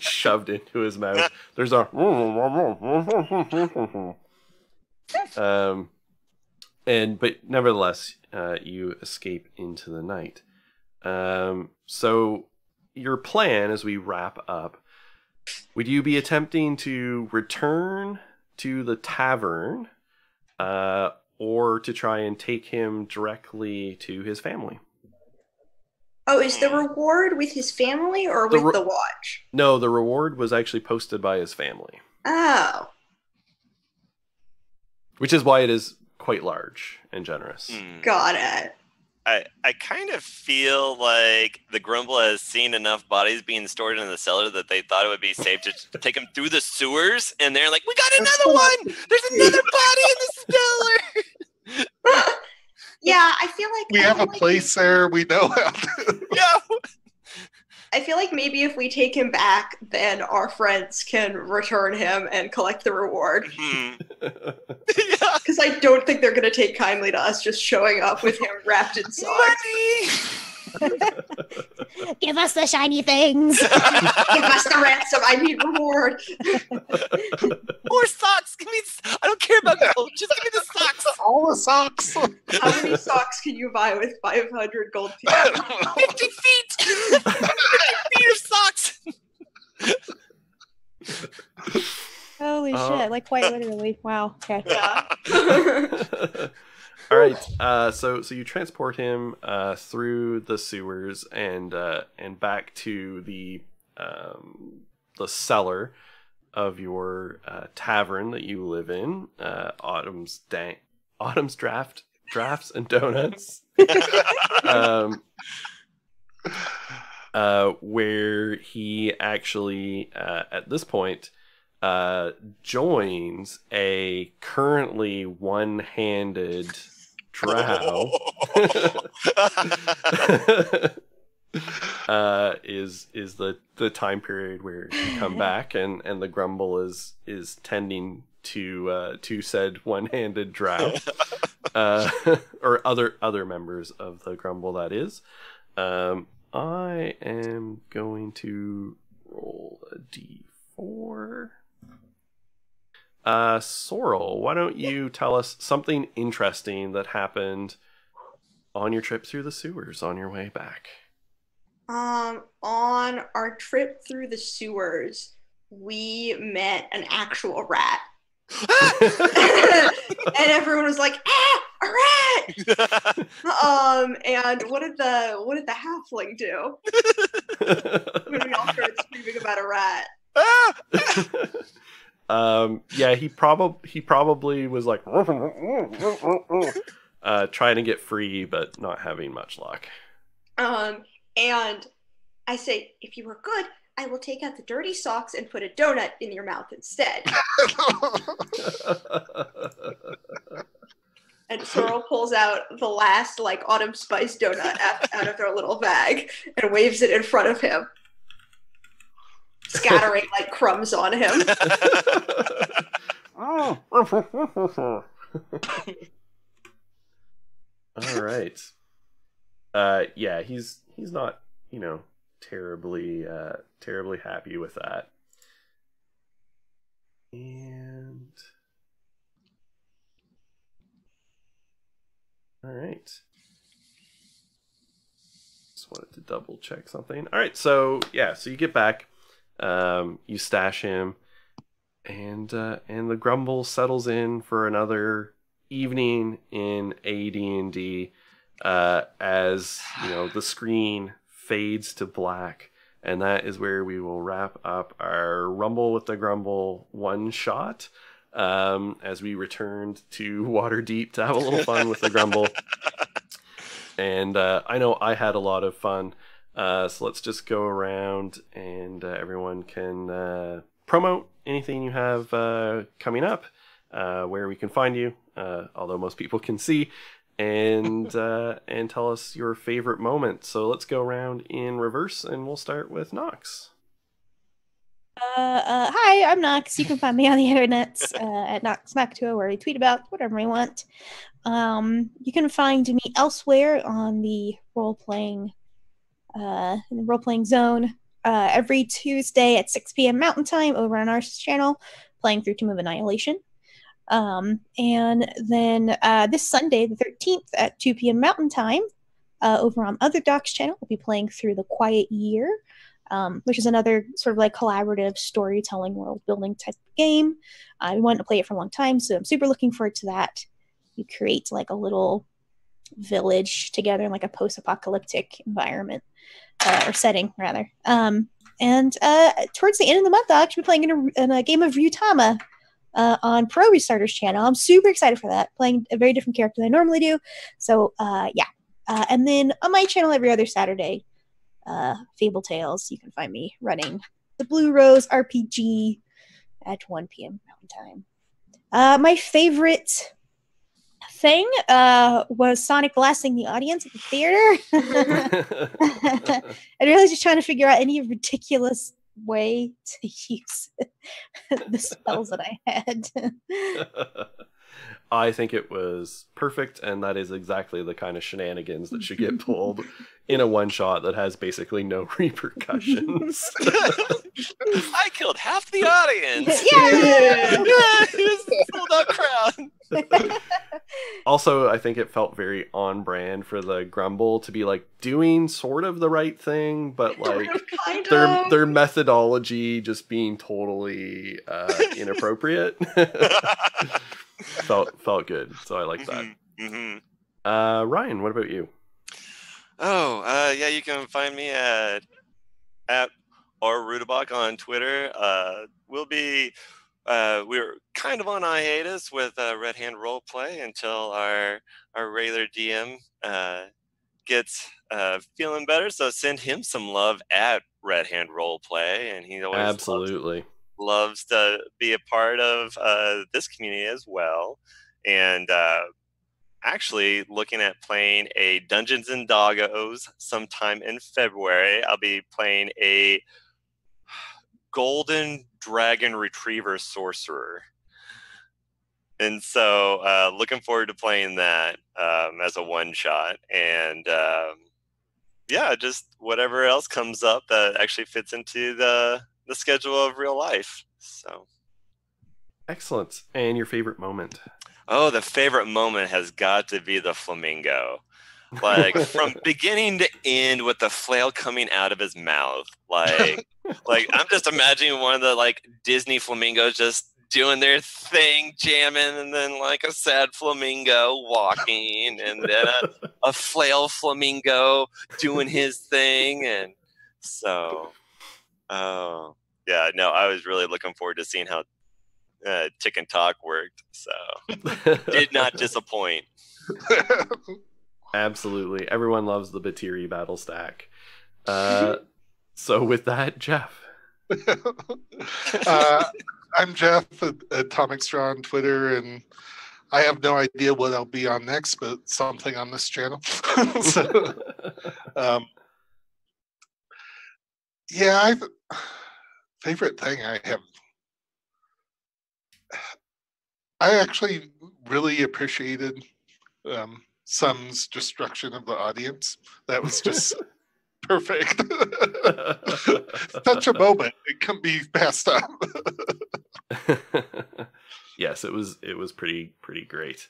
shoved into his mouth. There's a but nevertheless, you escape into the night. So your plan, as we wrap up, would you be attempting to return to the tavern, or to try and take him directly to his family? Oh, is the reward with his family or with the watch? No, the reward was actually posted by his family. Oh. Which is why it is quite large and generous. Got it. I kind of feel like the Grumble has seen enough bodies being stored in the cellar that they thought it would be safe to take him through the sewers, and they're like, we got another one! There's another body in the cellar! Yeah, I feel like we have a place there. We know how to. Yeah. I feel like maybe if we take him back, then our friends can return him and collect the reward. Yeah. Because I don't think they're going to take kindly to us just showing up with him wrapped in socks. Money! Give us the shiny things. Give us the ransom. I need reward. More socks. Give me. I don't care about gold. Just give me the socks. All the socks. How many socks can you buy with 500 gold pieces? 50 feet. 50 feet of socks. Holy shit! Like quite literally. Wow. Okay. Yeah. All right. So you transport him through the sewers and back to the cellar of your tavern that you live in, Autumn's Draughts and Donuts, where he actually at this point joins a currently one-handed drow. Is the time period where you come back and the Grumble is tending to said one-handed drow, or other members of the Grumble, that is. I am going to roll a d4. Sorrel, why don't you tell us something interesting that happened on your trip through the sewers on your way back? On our trip through the sewers, we met an actual rat. And everyone was like, a rat! And what did the halfling do when we all started screaming about a rat? Yeah, he probably was like trying to get free, but not having much luck. And I say, if you were good, I will take out the dirty socks and put a donut in your mouth instead. And Sorrel pulls out the last, like, autumn spice donut out of their little bag and waves it in front of him, scattering, like, crumbs on him. All right. Yeah, he's not, terribly happy with that. And all right. Just wanted to double check something. All right, so you get back, you stash him, and the grumble settles in for another evening in AD&D, as the screen fades to black, and that is where we will wrap up our Rumble with the Grumble one shot. As we returned to Waterdeep to have a little fun with the Grumble. And I know I had a lot of fun. So let's just go around and everyone can promote anything you have coming up, where we can find you, although most people can see, and tell us your favorite moment. So let's go around in reverse, and we'll start with Nox. Hi, I'm Nox. You can find me on the internet at NoxMac2, where I tweet about whatever I want. You can find me elsewhere on the role-playing zone every Tuesday at 6 p.m. Mountain Time over on our channel, playing through Tomb of Annihilation. And then this Sunday, the 13th at 2 p.m. Mountain Time, over on Other Doc's channel, we'll be playing through The Quiet Year, which is another sort of like collaborative storytelling world building type of game. I wanted to play it for a long time, so I'm super looking forward to that. You create like a little village together in like a post-apocalyptic environment, or setting rather. And towards the end of the month, I'll actually be playing in a game of Ryutama on Pro Restarter's channel. I'm super excited for that, playing a very different character than I normally do. So and then on my channel every other Saturday, Fable Tales, you can find me running the Blue Rose RPG at 1 p.m. Mountain Time. My favorite thing was Sonic blasting the audience at the theater. I really was just trying to figure out any ridiculous way to use the spells that I had. I think it was perfect, and that is exactly the kind of shenanigans that should get pulled in a one-shot that has basically no repercussions. I killed half the audience! Yeah! Sold-out crowd! Also, I think it felt very on brand for the Grumble to be like doing sort of the right thing, but like their methodology just being totally inappropriate. Felt good, so I like that. Mm-hmm. Ryan, what about you? You can find me at @rudabach on Twitter. We're kind of on hiatus with Red Hand Roleplay until our regular DM gets feeling better. So send him some love at Red Hand Roleplay, and he always absolutely loves to be a part of this community as well. And actually looking at playing a Dungeons and Doggos sometime in February. I'll be playing a Golden Dragon Retriever Sorcerer. And so looking forward to playing that as a one-shot. And just whatever else comes up that actually fits into the schedule of real life. So excellent. And your favorite moment? Oh, the favorite moment has got to be the flamingo. Like from beginning to end with the flail coming out of his mouth. Like I'm just imagining one of the like Disney flamingos just doing their thing, jamming, and then like a sad flamingo walking, and then a flail flamingo doing his thing. And so I was really looking forward to seeing how Tick and Talk worked. So did not disappoint. Absolutely. Everyone loves the Batiri battle stack. So with that, Jeff, I'm Jeff at Atomic Straw on Twitter, and I have no idea what I'll be on next, but something on this channel. So, yeah, favorite thing I have. I actually really appreciated Sun's destruction of the audience. That was just perfect. Such a moment. It couldn't be passed up. Yes, it was pretty great.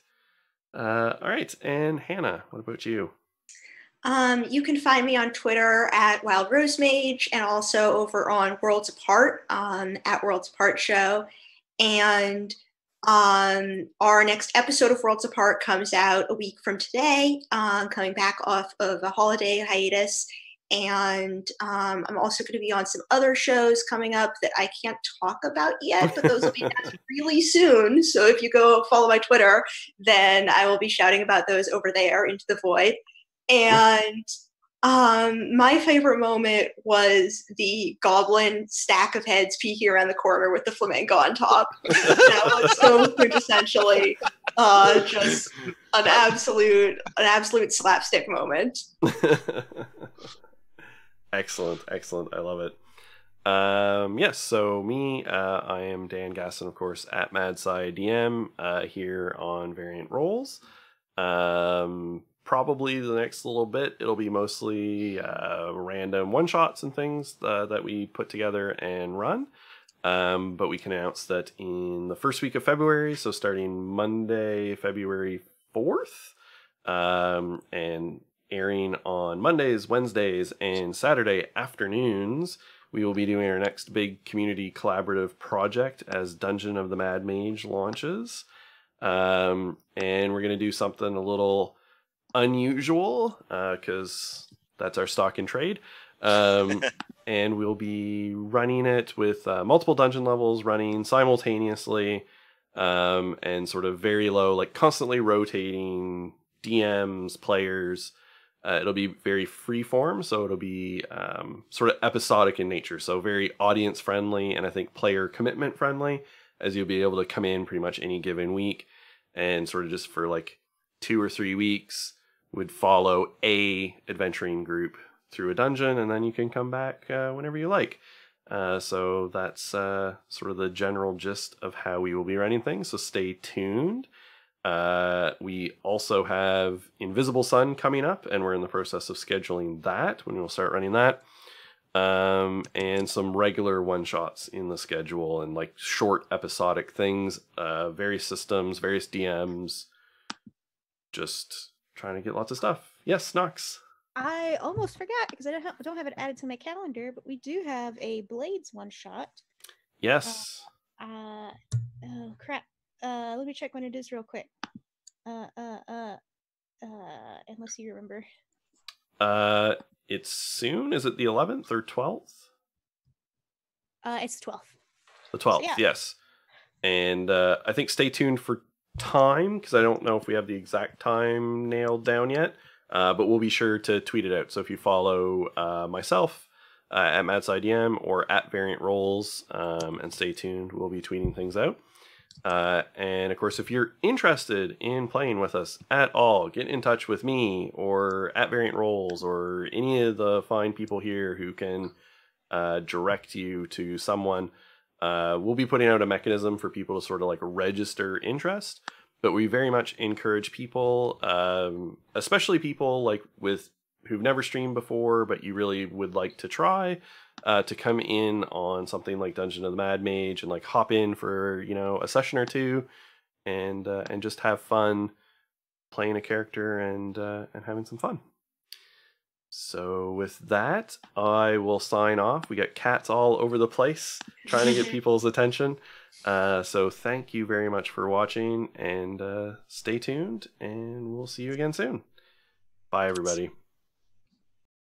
All right, and Hannah, what about you? You can find me on Twitter at Wild Rose Mage, and also over on Worlds Apart at Worlds Apart Show. And our next episode of Worlds Apart comes out a week from today, coming back off of a holiday hiatus. And I'm also going to be on some other shows coming up that I can't talk about yet, but those will be announced really soon. So if you go follow my Twitter, then I will be shouting about those over there into the void. And my favorite moment was the goblin stack of heads peeking around the corner with the flamenco on top. That was so quintessentially just an absolute slapstick moment. Excellent. I love it. Yes, so me, I am Dan Gasson, of course, at MadSciDM here on Variant Roles. Probably the next little bit, it'll be mostly random one-shots and things that we put together and run. But we can announce that in the first week of February, so starting Monday, February 4th, and airing on Mondays, Wednesdays, and Saturday afternoons, we will be doing our next big community collaborative project as Dungeon of the Mad Mage launches. And we're going to do something a little unusual, because that's our stock in trade. And we'll be running it with multiple dungeon levels running simultaneously, and sort of very low, like constantly rotating DMs, players. It'll be very freeform, so it'll be sort of episodic in nature, so very audience friendly and I think player commitment friendly, as you'll be able to come in pretty much any given week and sort of just for like 2 or 3 weeks would follow a adventuring group through a dungeon, and then you can come back whenever you like. So that's sort of the general gist of how we will be running things, so stay tuned. We also have Invisible Sun coming up, and we're in the process of scheduling that when we'll start running that. And some regular one-shots in the schedule and like short episodic things, various systems, various DMs, just trying to get lots of stuff. Yes, Nox. I almost forgot because I don't have it added to my calendar, but we do have a Blades one-shot. Yes. Oh, crap. Let me check when it is real quick. Unless you remember. It's soon. Is it the 11th or 12th? It's the 12th. The 12th, so, yeah. Yes. And I think stay tuned for time, because I don't know if we have the exact time nailed down yet. But we'll be sure to tweet it out. So if you follow myself at MadSciDM or at Variant Roles, and stay tuned, we'll be tweeting things out. And of course, if you're interested in playing with us at all, get in touch with me or at Variant Roles or any of the fine people here who can direct you to someone. We'll be putting out a mechanism for people to sort of like register interest, but we very much encourage people, especially people like who've never streamed before, but you really would like to try, to come in on something like Dungeon of the Mad Mage and like hop in for, a session or two and just have fun playing a character and having some fun. So with that, I will sign off. We got cats all over the place trying to get people's attention. So thank you very much for watching, and stay tuned, and we'll see you again soon. Bye, everybody.